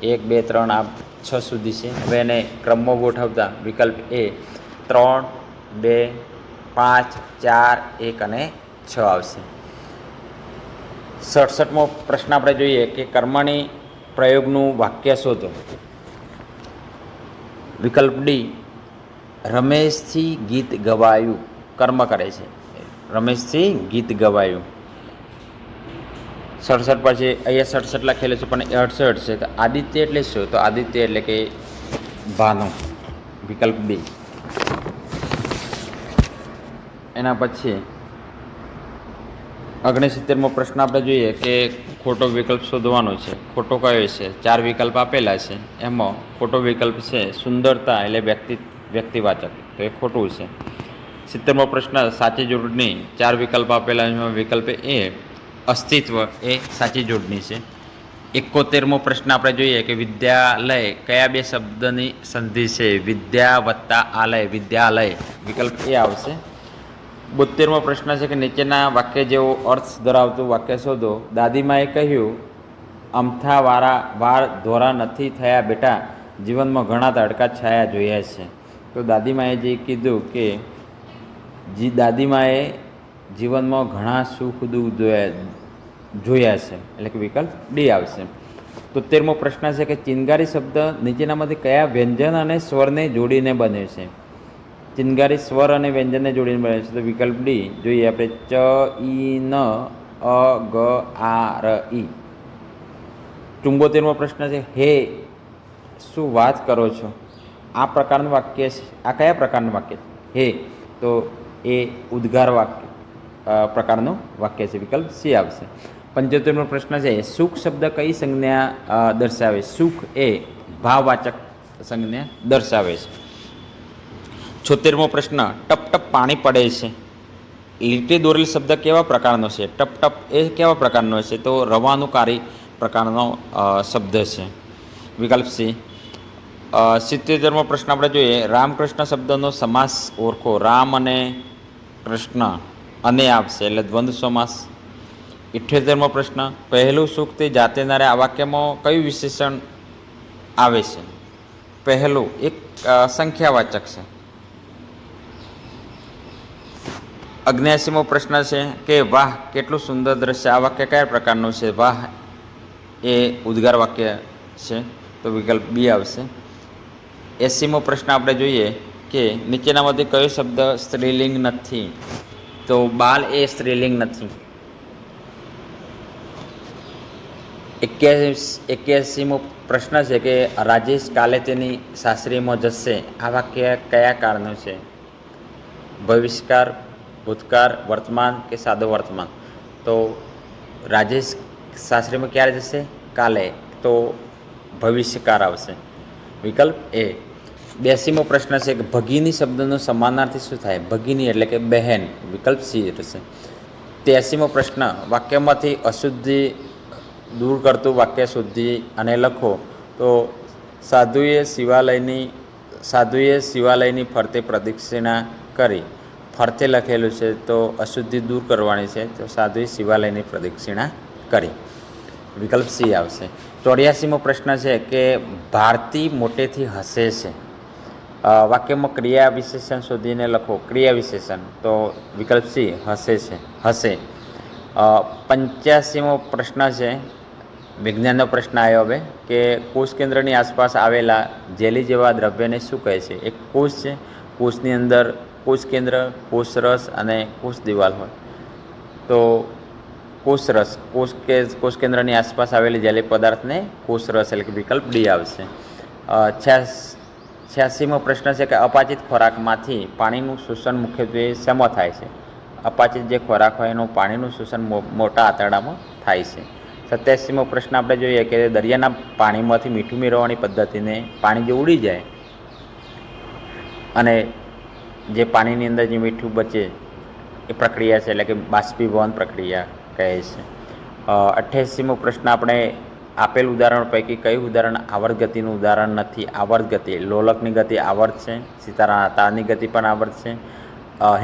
1 2 3 આ 6 સુધી છે. હવે એને ક્રમમાં ગોઠવતા વિકલ્પ એ 3 2 5 4 1 અને 6 આવશે. 67મો પ્રશ્ન આપણે જોઈએ કે કર્મણી પ્રયોગનું વાક્ય શોધો. વિકલ્પ ડી રમેશથી ગીત ગવાયું. કર્મ કરે છે, રમેશથી ગીત ગવાયું. 67 પછી અહીંયા 67 લખેલું છે પણ 68 છે. તો આદિત્ય એટલે શું? તો આદિત્ય એટલે કે ભાનુ. વિકલ્પ બી. એના પછી 69મો પ્રશ્ન આપણે જોઈએ કે ખોટો વિકલ્પ શોધવાનો છે. ખોટો કયો છે? 4 વિકલ્પ આપેલા છે. એમાં ખોટો વિકલ્પ છે સુંદરતા એટલે વ્યક્તિવાચક, તો એ ખોટું છે. 70મો પ્રશ્ન સાચી જોડણી. 4 વિકલ્પ આપેલા એમાં વિકલ્પ એ અસ્તિત્વ એ સાચી જોડણી છે. 71મો પ્રશ્ન આપણે જોઈએ કે વિદ્યાલય કયા બે શબ્દની સંધિ છે? વિદ્યા વત્તા આલય, વિદ્યાલય. વિકલ્પ એ આવશે. 72મો પ્રશ્ન છે કે નીચેના વાક્ય જેવો અર્થ ધરાવતું વાક્ય શોધો. દાદીમાએ કહ્યું અમથા વાર ધોરા નથી થયા બેટા, જીવનમાં ઘણા તડકા છાયા જોયા છે. તો દાદીમાએ જે કીધું કે દાદીમાએ જીવનમાં ઘણા સુખ દુઃખ જોયા છે એટલે કે વિકલ્પ ડી આવશે. 73મો પ્રશ્ન છે કે ચિનગારી શબ્દ નીચેનામાંથી કયા વ્યંજન અને સ્વરને જોડીને બને છે? ચિનગારી સ્વર અને વ્યંજનને જોડીને બને છે. તો વિકલ્પ ડી જોઈએ આપણે ચ ઈ ન અ ગ આ ર ઈ. 74મો પ્રશ્ન છે હે શું વાત કરો છો? આ પ્રકારનું વાક્ય છે. આ કયા પ્રકારનું વાક્ય છે? હે, તો એ ઉદ્ગાર વાક્ય પ્રકારનું વાક્ય છે. વિકલ્પ સી આવશે. 75મો પ્રશ્ન છે સુખ શબ્દ કઈ સંજ્ઞા દર્શાવે? સુખ એ ભાવવાચક સંજ્ઞા દર્શાવે છે. 76મો પ્રશ્ન ટપ ટપ પાણી પડે છે. લીટી દોરેલ શબ્દ કેવા પ્રકારનો છે? ટપ ટપ એ કેવા પ્રકારનો છે? તો રવાનુકારી પ્રકારનો શબ્દ છે. વિકલ્પ સી. 77મો પ્રશ્ન આપણે જોઈએ રામકૃષ્ણ શબ્દનો સમાસ ઓળખો. રામ અને કૃષ્ણ અને આવશે એટલે દ્વંદ્વ સમાસ. 78મો પ્રશ્ન પહેલું સુખ તે જાતે નારે આ વાક્યમાં કયું વિશેષણ આવે છે? પહેલું એક સંખ્યાવાચક છે. 79મો પ્રશ્ન છે કે વાહ કેટલું સુંદર દ્રશ્ય. આ વાક્ય કયા પ્રકારનું છે? વાહ એ ઉદ્ગાર વાક્ય છે, તો વિકલ્પ બી આવશે. 80મો પ્રશ્ન આપણે જોઈએ કે નીચેનામાંથી કયો શબ્દ સ્ત્રીલિંગ નથી? તો બાલ એ સ્ત્રીલિંગ નથી. 81મો પ્રશ્ન છે કે રાજેશ કાલે તેની સાસરીમાં જશે. આ વાક્ય કયા કાળનું છે? ભવિષ્યકાળ, ભૂતકાળ, વર્તમાન કે સાદો વર્તમાન? તો રાજેશ સાસરીમાં ક્યારે જશે? કાલે. તો ભવિષ્યકાળ આવશે. વિકલ્પ એ. 82મો પ્રશ્ન છે કે ભગીની શબ્દનો સમાનાર્થી શું થાય? ભગીની એટલે કે બહેન. વિકલ્પ સી રહેશે. 83મો પ્રશ્ન, વાક્યમાંથી અશુદ્ધિ દૂર કરતું વાક્ય શુદ્ધિ અને લખો. તો સાધુએ શિવાલયની ફરતે પ્રદક્ષિણા કરી. ફરતે લખેલું છે તો અશુદ્ધિ દૂર કરવાની છે, તો સાધુએ શિવાલયની પ્રદક્ષિણા કરી. વિકલ્પ સી આવશે. 84મો પ્રશ્ન છે કે ભારતી મોટેથી હસે છે. વાક્યમાં ક્રિયા વિશેષણ શોધીને લખો. ક્રિયા વિશેષણ, તો વિકલ્પ સી હસે છે, હસે. 85મો પ્રશ્ન છે, વિજ્ઞાનનો પ્રશ્ન આવ્યો હવે, કે કોષ કેન્દ્રની આસપાસ આવેલા જેલી જેવા દ્રવ્યને શું કહે છે? એક કોષ છે, કોષની અંદર કોષ કેન્દ્ર, કોષરસ અને કોષ દિવાલ હોય. તો કોષરસ, કોષ કેન્દ્રની આસપાસ આવેલી જેલી પદાર્થને કોષરસ એટલે કે વિકલ્પ ડી આવશે. 86મો પ્રશ્ન છે કે અપાચિત ખોરાકમાંથી પાણીનું શોષણ મુખ્યત્વે શેમાં થાય છે? અપાચિત જે ખોરાક હોય એનું પાણીનું શોષણ મોટા આંતરડામાં થાય છે. 87મો પ્રશ્ન આપણે જોઈએ કે દરિયાના પાણીમાંથી મીઠું મેળવવાની પદ્ધતિને પાણી જે ઉડી જાય અને જે પાણીની અંદર જે મીઠું બચે એ પ્રક્રિયા છે, એટલે કે બાષ્પીભવન પ્રક્રિયા કહે છે. 88મો પ્રશ્ન, આપણે આપેલ ઉદાહરણ પૈકી કયું ઉદાહરણ આવર્ત ગતિનું ઉદાહરણ નથી? આવર્ત ગતિ, લોલકની ગતિ આવર્ત છે, સિતારાના તારની ગતિ પણ આવર્ત છે,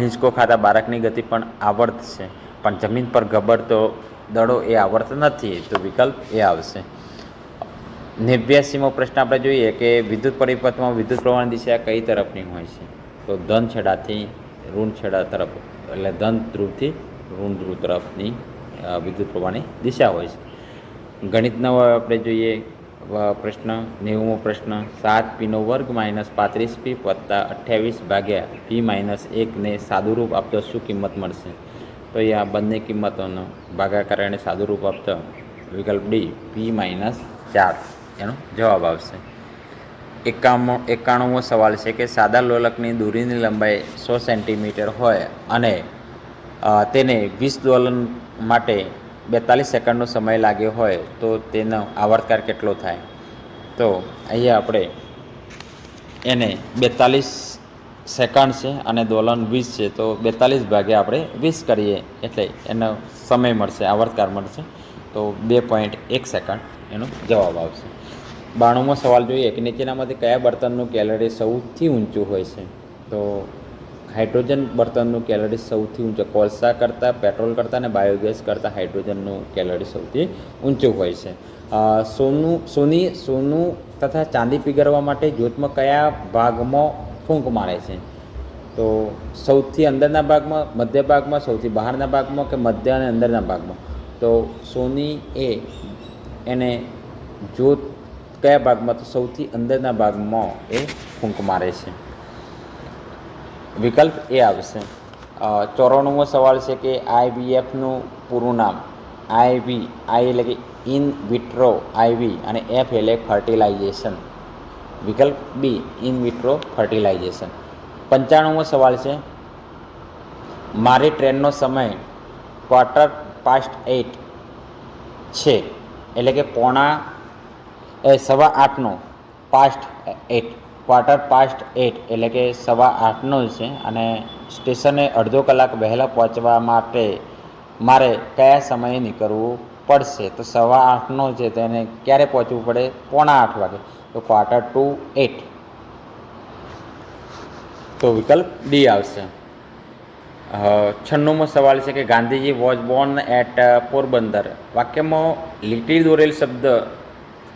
હિંચકો ખાતા બાળકની ગતિ પણ આવર્ત છે, પણ જમીન પર ગબડતો દડો એ આવર્ત નથી. તો વિકલ્પ એ આવશે. 89મો પ્રશ્ન આપણે જોઈએ કે વિદ્યુત પરિપથમાં વિદ્યુત પ્રવાહની દિશા કઈ તરફની હોય છે? તો ધન છેડાથી ઋણ છેડા તરફ, એટલે ધન ધ્રુવથી ઋણ ધ્રુવ તરફની વિદ્યુત પ્રવાહની દિશા હોય છે. ગણિતનો આપણે જોઈએ પ્રશ્ન, 90મો પ્રશ્ન, 7p² - 35p + 28/p - 1 ને સાદુરૂપ આપતો શું કિંમત મળશે? તો એ આ બંને કિંમતોનો ભાગાકાર અને સાદુરૂપ આપતો વિકલ્પ ડી p - 4 એનો જવાબ આવશે. 91મો સવાલ છે કે સાદા લોલકની દોરીની લંબાઈ 100 સેન્ટીમીટર હોય અને તેને 20 દોલન માટે 42 સેકન્ડનો સમય લાગ્યો હોય તો તેનો આવર્તકાળ કેટલો થાય? તો અહીંયા આપણે એને 42 સેકન્ડ છે અને દોલન 20 છે, તો 42 ભાગ્યા આપણે 20 કરીએ એટલે એનો સમય મળશે, આવર્તકાળ મળશે. તો 2.1 સેકન્ડ એનો જવાબ આવશે. 92મો સવાલ જોઈએ કે નીચેનામાંથી કયા બળતણનું કેલરી સૌથી ઊંચું હોય છે? તો હાઇડ્રોજન બળતણનું કેલરી સૌથી ઊંચું, કોલસા કરતાં, પેટ્રોલ કરતાં અને બાયોગેસ કરતાં હાઇડ્રોજનનું કેલરી સૌથી ઊંચું હોય છે. સોનું તથા ચાંદી પીગળવા માટે જ્યોતમાં કયા ભાગમાં ફૂંક મારે છે? તો સૌથી અંદરના ભાગમાં, મધ્ય ભાગમાં, સૌથી બહારના ભાગમાં કે મધ્ય અને અંદરના ભાગમાં? તો સોની એને જ્યોત કયા ભાગમાં? તો સૌથી અંદરના ભાગમાં એ ફૂંક મારે છે. વિકલ્પ એ આવશે. 94મો સવાલ છે કે IVFનું પૂરું નામ? I એટલે કે ઇન વિટ્રો આઈવી અને F એટલે ફર્ટિલાઇઝેશન. વિકલ્પ બી ઇન વિટ્રો ફર્ટિલાઇઝેશન. 95મો સવાલ છે, મારી ટ્રેનનો સમય 8:15 છે, એટલે કે 8:15 પાસ્ટ 8, 8:15 એટલે કે 8:15 છે અને સ્ટેશને અડધો કલાક વહેલા પહોંચવા માટે મારે કયા સમયે નીકળવું પડશે? તો 8:15 છે, તેને ક્યારે પહોંચવું પડે? 7:45 વાગે, તો 7:45. તો વિકલ્પ ડી આવશે. 96મો સવાલ છે કે Gandhiji was born at Porbandar. વાક્યમાં લીટી દોરેલ શબ્દ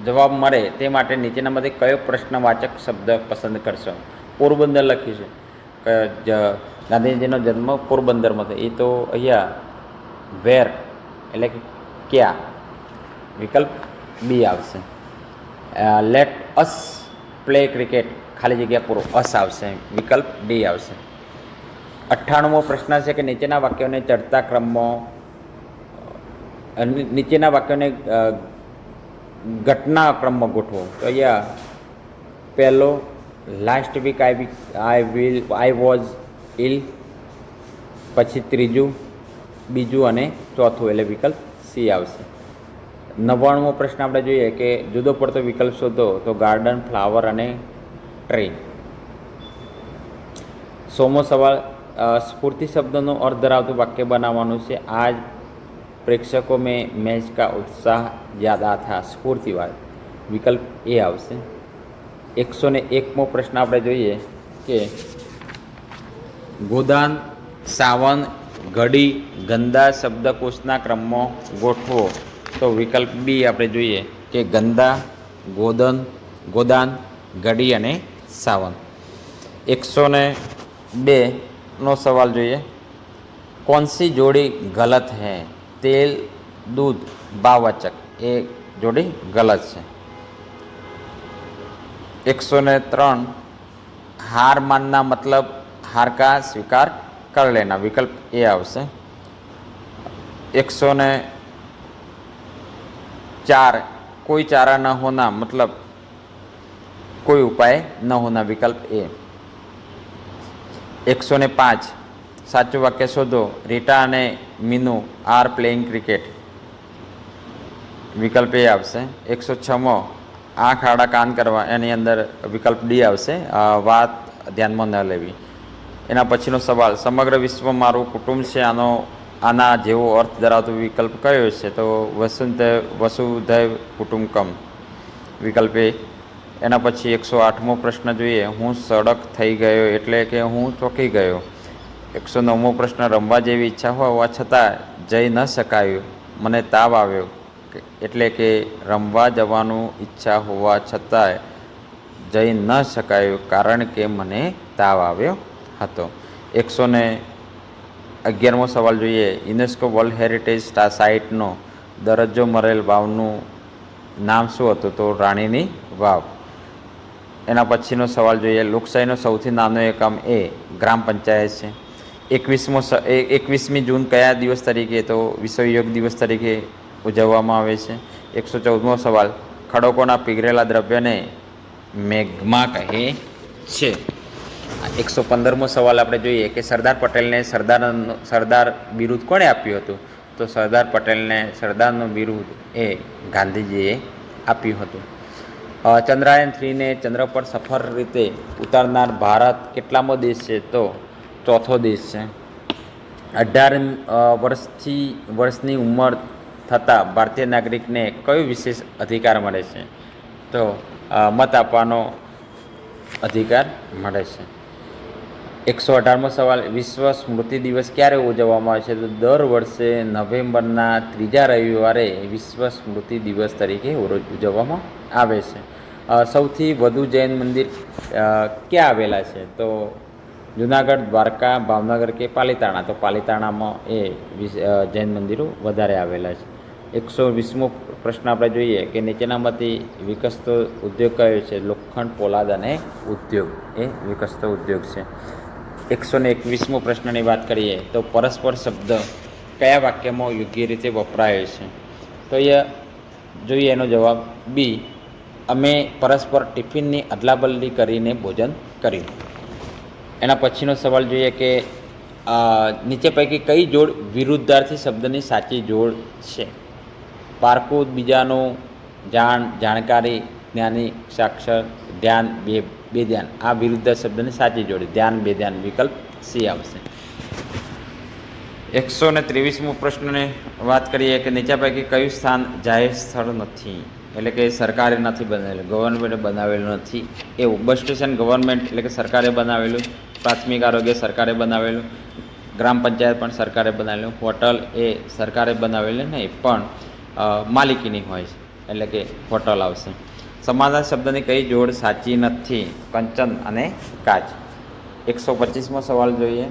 જવાબ મળે તે માટે નીચેનામાંથી કયો પ્રશ્નવાચક શબ્દ પસંદ કરશો? પોરબંદર લખ્યું છે કે ગાંધીજીનો જન્મ પોરબંદરમાં થયો, એ તો અહીંયા વેર એટલે કે ક્યાં? વિકલ્પ બી આવશે. લેટ અસ પ્લે ક્રિકેટ, ખાલી જગ્યા પૂરો અસ આવશે, વિકલ્પ ડી આવશે. 98મો પ્રશ્ન છે કે નીચેના વાક્યોને ઘટના ક્રમમાં ગોઠવો. તો અહીંયા પહેલો લાસ્ટ વીક આઈ વોઝ ઇલ, પછી ત્રીજું, બીજું અને ચોથું એટલે વિકલ્પ સી આવશે. 99મો પ્રશ્ન આપણે જોઈએ કે જુદો પડતો વિકલ્પ શોધો. તો ગાર્ડન, ફ્લાવર અને ટ્રી. 100મો સવાલ સ્ફૂર્તિ શબ્દનો અર્થ ધરાવતું વાક્ય બનાવવાનું છે. આજ પ્રેક્ષકો મેં मैच का उत्साह ज़्यादा था. સ્ફૂર્તિવાદ વિકલ્પ એ આવશે. 101મો પ્રશ્ન આપણે જોઈએ કે ગોદાન, સાવન, ઘડી, ગંદા શબ્દકોશના ક્રમમાં ગોઠવો. તો વિકલ્પ બી આપણે જોઈએ કે ગંદા, ગોદાન, ઘડી અને સાવન. 102નો સવાલ જોઈએ. कौन सी जोड़ी गलत है? तेल, दूध, भाववाचक. એ જોડી ગલત છે. 103 हार मानना मतलब हार का स्वीकार कर लेना. विकल्प ए आवશે. 104 कोई चारा न होना मतलब कोई उपाय न होना. विकल्प ए. 105 સાચું વાક્ય શોધો. રીટા અને મીનુ આર પ્લેઇંગ ક્રિકેટ. વિકલ્પ એ આવશે. 106મો આંખ આડા કાન કરવા. એની અંદર વિકલ્પ ડી આવશે. વાત ધ્યાનમાં ન લેવી. એના પછીનો સવાલ સમગ્ર વિશ્વ મારું કુટુંબ છે. આના જેવો અર્થ ધરાવતો વિકલ્પ કયો છે? તો વસુધૈવ કુટુંબકમ. વિકલ્પ એ. એના પછી 108મો પ્રશ્ન જોઈએ. હું સડક થઈ ગયો એટલે કે હું ચોંકી ગયો. 109મો પ્રશ્ન રમવા જેવી ઈચ્છા હોવા છતાં જઈ ન શકાયું. મને તાવ આવ્યો એટલે કે રમવા જવાનું ઈચ્છા હોવા છતાં જઈ ન શકાયું કારણ કે મને તાવ આવ્યો હતો. 111મો સવાલ જોઈએ. યુનેસ્કો વર્લ્ડ હેરિટેજ સાઇટનો દરજ્જો મળેલ વાવનું નામ શું હતું? તો રાણીની વાવ. એના પછીનો સવાલ જોઈએ. લોકશાહીનો સૌથી નાનો એકમ એ ગ્રામ પંચાયત છે. 21મી જૂન કયા દિવસ તરીકે? તો વિશ્વ યોગ દિવસ તરીકે ઉજવવામાં આવે છે. 114મો સવાલ ખડકોના પીગળેલા દ્રવ્યને મેગ્મા કહે છે. 115મો સવાલ આપણે જોઈએ કે સરદાર પટેલને સરદાર બિરુદ કોણે આપ્યું હતું? તો સરદાર પટેલને સરદારનું બિરુદ એ ગાંધીજીએ આપ્યું હતું. ચંદ્રયાન 3ને ચંદ્ર પર સફળ રીતે ઉતારનાર ભારત કેટલામો દેશ છે? તો ચોથો દેશ છે. 18 વર્ષની ઉંમર થતાં ભારતીય નાગરિકને કયો વિશેષ અધિકાર મળે છે? તો મત આપવાનો અધિકાર મળે છે. 118મો સવાલ વિશ્વ સ્મૃતિ દિવસ ક્યારે ઉજવવામાં આવે છે? તો દર વર્ષે નવેમ્બરના ત્રીજા રવિવારે વિશ્વ સ્મૃતિ દિવસ તરીકે ઉજવવામાં આવે છે. સૌથી વધુ જૈન મંદિર ક્યાં આવેલા છે? તો જુનાગઢ, દ્વારકા, ભાવનગર કે પાલીતાણા? તો પાલીતાણામાં એ જૈન મંદિરો વધારે આવેલા છે. 120મો પ્રશ્ન આપણે જોઈએ કે નીચેનામાંથી વિકસતો ઉદ્યોગ કયો છે? લોખંડ, પોલાદ અને ઉદ્યોગ એ વિકસતો ઉદ્યોગ છે. 121મો પ્રશ્નની વાત કરીએ તો પરસ્પર શબ્દ કયા વાક્યમાં યોગ્ય રીતે વપરાય છે? તો એ જોઈએ એનો જવાબ બી. અમે પરસ્પર ટિફિનની અદલાબદલી કરીને ભોજન કર્યું. એના પછીનો સવાલ જોઈએ કે નીચે પૈકી કઈ જોડ વિરુદ્ધાર્થી શબ્દની સાચી જોડ છે? પારકું, બીજાનું, જાણકારી, જ્ઞાની, સાક્ષર, ધ્યાન, બેધ્યાન. આ વિરુદ્ધ શબ્દની સાચી જોડી ધ્યાન, બેધ્યાન. વિકલ્પ સી આવશે. 123મો પ્રશ્નને વાત કરીએ કે નીચે પૈકી કયું સ્થાન જાહેર સ્થળ નથી? એટલે કે સરકારે નથી બનાવેલું, ગવર્મેન્ટે બનાવેલું નથી એવું. બસ સ્ટેશન ગવર્મેન્ટ એટલે કે સરકારે બનાવેલું. પ્રાથમિક આરોગ્ય સરકારે બનાવેલું. ગ્રામ પંચાયત પણ સરકારે બનાવેલું. હોટલ એ સરકારે બનાવેલું નહીં પણ માલિકીની હોય છે એટલે કે હોટલ આવશે. સમાનાર્થી શબ્દની કઈ જોડ સાચી નથી? કંચન અને કાચ. 125મો સવાલ જોઈએ.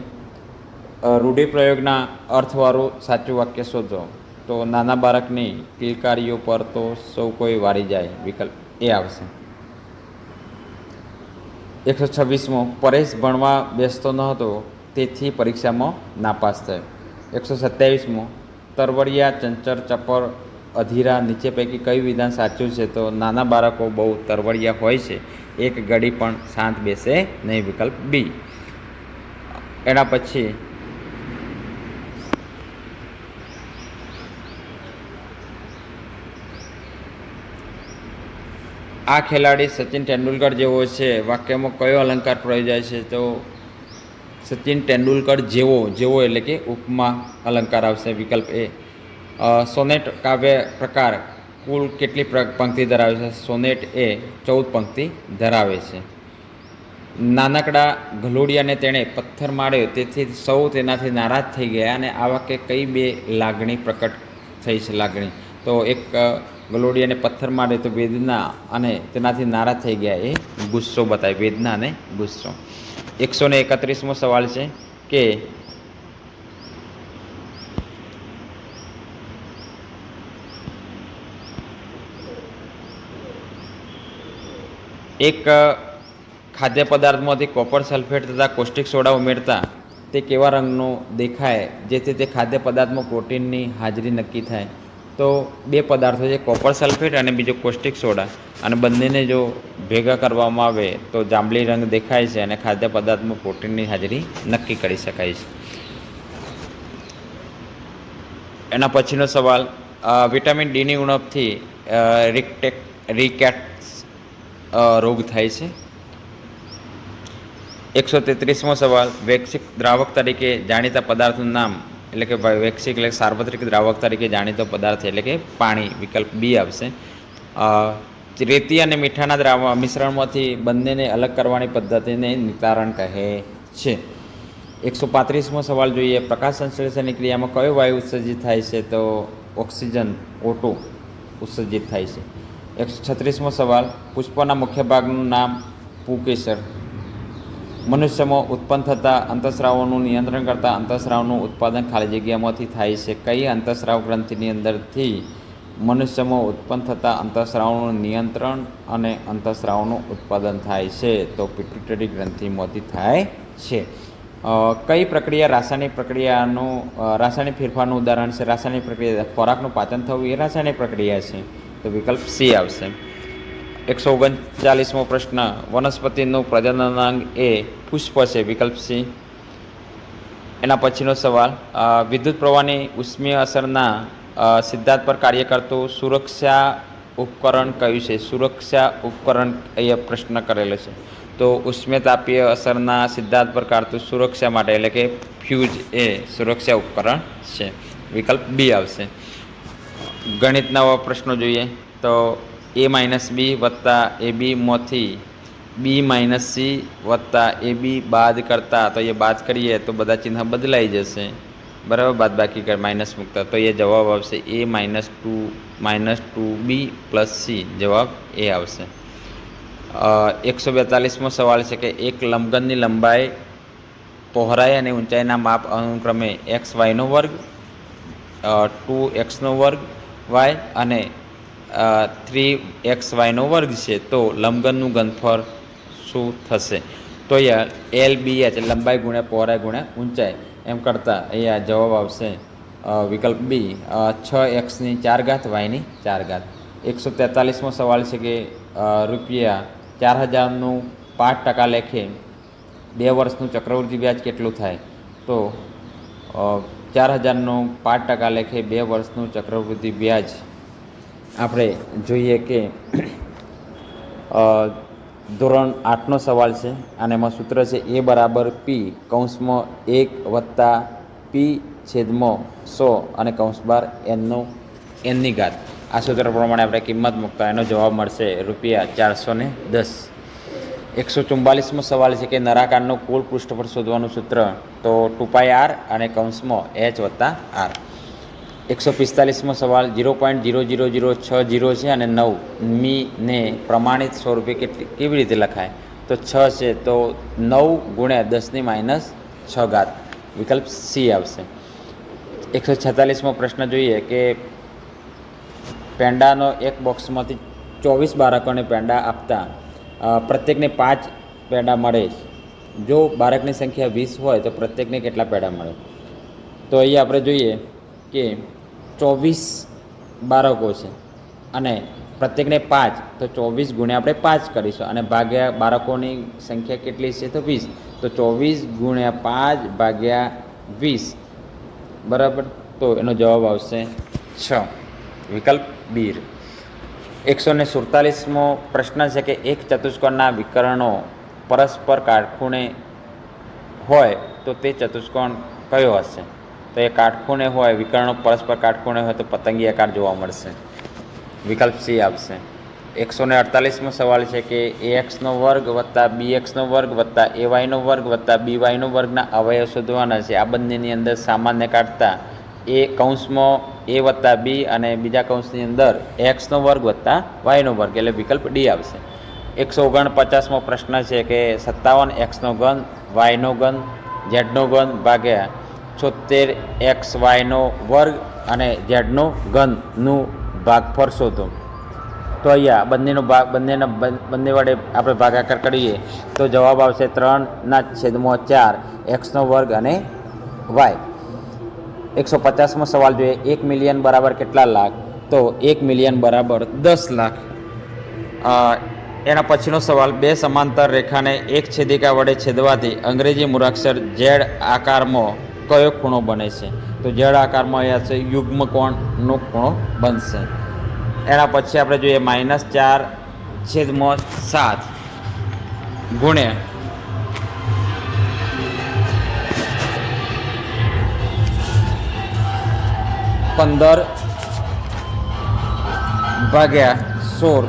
રૂઢિપ્રયોગના અર્થવાળું સાચું વાક્ય શોધો. તો નાના બાળકની કિલકારીઓ પર તો સૌ કોઈ વારી જાય. વિકલ્પ એ આવશે. 126મો પરેશ ભણવા બેસતો ન હતો તેથી પરીક્ષામાં નાપાસ થયો. 127મો તરવરિયા, ચંચળ, ચપળ, અધીરા નીચે પૈકી કયું વિધાન સાચું છે? તો નાના બાળકો બહુ તરવડિયા હોય છે, એક ઘડી પણ શાંત બેસે નહીં, વિકલ્પ બી. એના પછી આ ખેલાડી સચિન તેંડુલકર જેવો છે વાક્યમાં કયો અલંકાર પ્રયોજાય છે? તો સચિન તેંડુલકર જેવો એટલે કે ઉપમા અલંકાર આવશે, વિકલ્પ એ. સોનેટ કાવ્ય પ્રકાર કુલ કેટલી પંક્તિ ધરાવે છે? સોનેટ એ 14 પંક્તિ ધરાવે છે. નાનકડા ઘલોડિયાને તેણે પથ્થર માર્યો, તેથી સૌ તેનાથી નારાજ થઈ ગયા. અને આ વાક્ય કઈ બે લાગણી પ્રકટ થઈ છે? લાગણી તો એક ગલોડિયાને પથ્થર માર્યો તો વેદના, અને તેનાથી નારાજ થઈ ગયા એ ગુસ્સો બતાવે, વેદના અને ગુસ્સો. 131મો સવાલ છે કે એક ખાદ્ય પદાર્થમાંથી કોપર સલ્ફેટ તથા કોસ્ટિક સોડા ઉમેરતા તે કેવા રંગનો દેખાય જેથી તે ખાદ્ય પદાર્થમાં પ્રોટીનની હાજરી નક્કી થાય? તો બે પદાર્થો છે, કોપર સલ્ફેટ અને બીજો કોસ્ટિક સોડા, અને બંનેને જો ભેગા કરવામાં આવે તો જાંબલી રંગ દેખાય છે અને ખાદ્ય પદાર્થમાં પ્રોટીનની હાજરી નક્કી કરી શકાય છે. એના પછીનો સવાલ, વિટામિન ડીની ઉણપથી રિકેટ્સ રોગ થાય છે. 133મો સવાલ, વૈશ્વિક દ્રાવક તરીકે જાણીતા પદાર્થનું નામ, એટલે કે વૈશ્વિક એટલે સાર્વત્રિક દ્રાવક તરીકે જાણીતો પદાર્થ એટલે કે પાણી, વિકલ્પ બી આવશે. રેતી અને મીઠાના મિશ્રણમાંથી બંનેને અલગ કરવાની પદ્ધતિને નિતારણ કહે છે. 135મો સવાલ જોઈએ, પ્રકાશ સંશ્લેષણની ક્રિયામાં કયો વાયુ ઉત્સર્જિત થાય છે? તો ઓક્સિજન O2 ઉત્સર્જિત થાય છે. 136મો સવાલ, પુષ્પના મુખ્ય ભાગનું નામ પુંકેસર. મનુષ્યમાં ઉત્પન્ન થતા અંતઃસ્રાવોનું નિયંત્રણ કરતા અંતઃસ્રાવનું ઉત્પાદન ખાલી જગ્યામાંથી થાય છે. કઈ અંતઃસ્રાવ ગ્રંથિની અંદરથી મનુષ્યમાં ઉત્પન્ન થતા અંતઃસ્રાવનું નિયંત્રણ અને અંતઃસ્રાવનું ઉત્પાદન થાય છે? તો પિટ્યુટરી ગ્રંથિમાંથી થાય છે. કઈ પ્રક્રિયા રાસાયણિક ફેરફારનું ઉદાહરણ છે? રાસાયણિક પ્રક્રિયા ખોરાકનું પાચન થવું એ રાસાયણિક પ્રક્રિયા છે, તો વિકલ્પ સી આવશે. 139મો પ્રશ્ન, વનસ્પતિનું પ્રજનનાંગ એ પુષ્પ છે, વિકલ્પ સી. એના પછીનો સવાલ, વિદ્યુત પ્રવાહની ઉષ્મીય અસરના સિદ્ધાંત પર કાર્ય કરતું સુરક્ષા ઉપકરણ કયું છે? સુરક્ષા ઉપકરણ અહીંયા પ્રશ્ન કરેલો છે. તો ઉષ્ણતાપીય અસરના સિદ્ધાંત પર કાઢતું સુરક્ષા માટે એટલે કે ફ્યુઝ એ સુરક્ષા ઉપકરણ છે, વિકલ્પ બી આવશે. ગણિતના પ્રશ્નો જોઈએ તો a-b વત્તા ab માંથી b-c વત્તા ab બાદ કરતા, તો એ બાદ કરીએ તો બધા ચિહ્ન બદલાઈ જશે, બરાબર, બાદ બાકી માઇનસ મૂકતા, તો એ જવાબ આવશે a-2b + c, જવાબ એ આવશે. 142મો સવાલ છે કે એક લંબઘનની લંબાઈ, પહોળાઈ અને ઊંચાઈના માપ અનુક્રમે xy² 2x² y અને 3xy² છે, તો લંબઘનનું ઘનફળ શું થશે? તો અહીંયા LBH લંબાઈ ગુણ્યા પહોળાઈ ગુણ્યા ઊંચાઈ એમ કરતાં અહીંયા જવાબ આવશે વિકલ્પ બી, 6x⁴ y⁴. 143મો સવાલ છે કે ₹4000નું 5% લેખે 2 વર્ષનું ચક્રવૃદ્ધિ વ્યાજ કેટલું થાય? તો 4000નું 5% લેખે 2 વર્ષનું ચક્રવૃદ્ધિ વ્યાજ આપણે જોઈએ કે ધોરણ 8નો સવાલ છે અને એમાં સૂત્ર છે A = P (1 + P/100) અને કૌંસબાર n ની ઘાત. આ સૂત્ર પ્રમાણે આપણે કિંમત મૂકતા એનો જવાબ મળશે ₹410. 144મો સવાલ છે કે નળાકારનું કુલ પૃષ્ઠફળ શોધવાનું સૂત્ર, તો 2πr અને કૌંસમાં h + r. 145મો સવાલ, 0.00060 છે અને 9 મીને પ્રમાણિત સ્વરૂપે કેવી રીતે લખાય? તો 6 છે, તો 9 × 10⁻⁶, વિકલ્પ સી આવશે. 146મો પ્રશ્ન જોઈએ કે પેંડાનો એક બોક્સમાંથી 24 બાળકોને પેંડા આપતા પ્રત્યેકને 5 પેંડા મળે. જો બાળકની સંખ્યા 20 હોય તો પ્રત્યેકને કેટલા પેંડા મળે? તો અહીંયા આપણે જોઈએ કે 24 બાળકો છે અને પ્રત્યેકને 5, તો 24 ગુણ્યા આપણે 5 કરીશું અને ભાગ્યા બાળકોની સંખ્યા કેટલી છે તો 20, તો 24 ગુણ્યા 5 ભાગ્યા 20, બરાબર. તો એનો જવાબ આવશે 6, વિકલ્પ બી. 147મો પ્રશ્ન છે કે એક ચતુષ્કોણના વિકર્ણો પરસ્પર કાટખૂણે હોય તો તે ચતુષ્કોણ કયો હશે? તો એ કાટખૂણે હોય, વિકર્ણો પરસ્પર કાટખૂણે હોય તો પતંગી આકાર જોવા મળશે, વિકલ્પ સી આવશે. 148મો સવાલ છે કે ax² વત્તા bx² વત્તા ay² વત્તા by² ના અવયવ શોધવાના છે. આ બંનેની અંદર સામાન્ય કાઢતા એ કૌંસમાં a વત્તા b અને બીજા કૌંસની અંદર x² વત્તા y² એટલે વિકલ્પ ડી આવશે. 149મો પ્રશ્ન છે કે 57x3 y3 z3 ભાગ્યા 76xy² અને z3નું ભાગફળ શોધો. તો અહીંયા બંને વડે આપણે ભાગાકાર કરીએ તો જવાબ આવશે 3/4 x² અને y. 150મો સવાલ જોઈએ. 1 મિલિયન બરાબર કેટલા લાખ? તો 1 મિલિયન બરાબર 10 લાખ. એના પછીનો સવાલ, બે સમાંતર રેખાને એક છેદિકા વડે છેદવાથી અંગ્રેજી મૂળાક્ષર ઝેડ આકારમાં કયો ખૂણો બને છે? તો ઝેડ આકારમાં અહીંયા છે યુગ્મ કોણનો ખૂણો બનશે. એના પછી આપણે જોઈએ -4/7 ગુણ્યા 15/16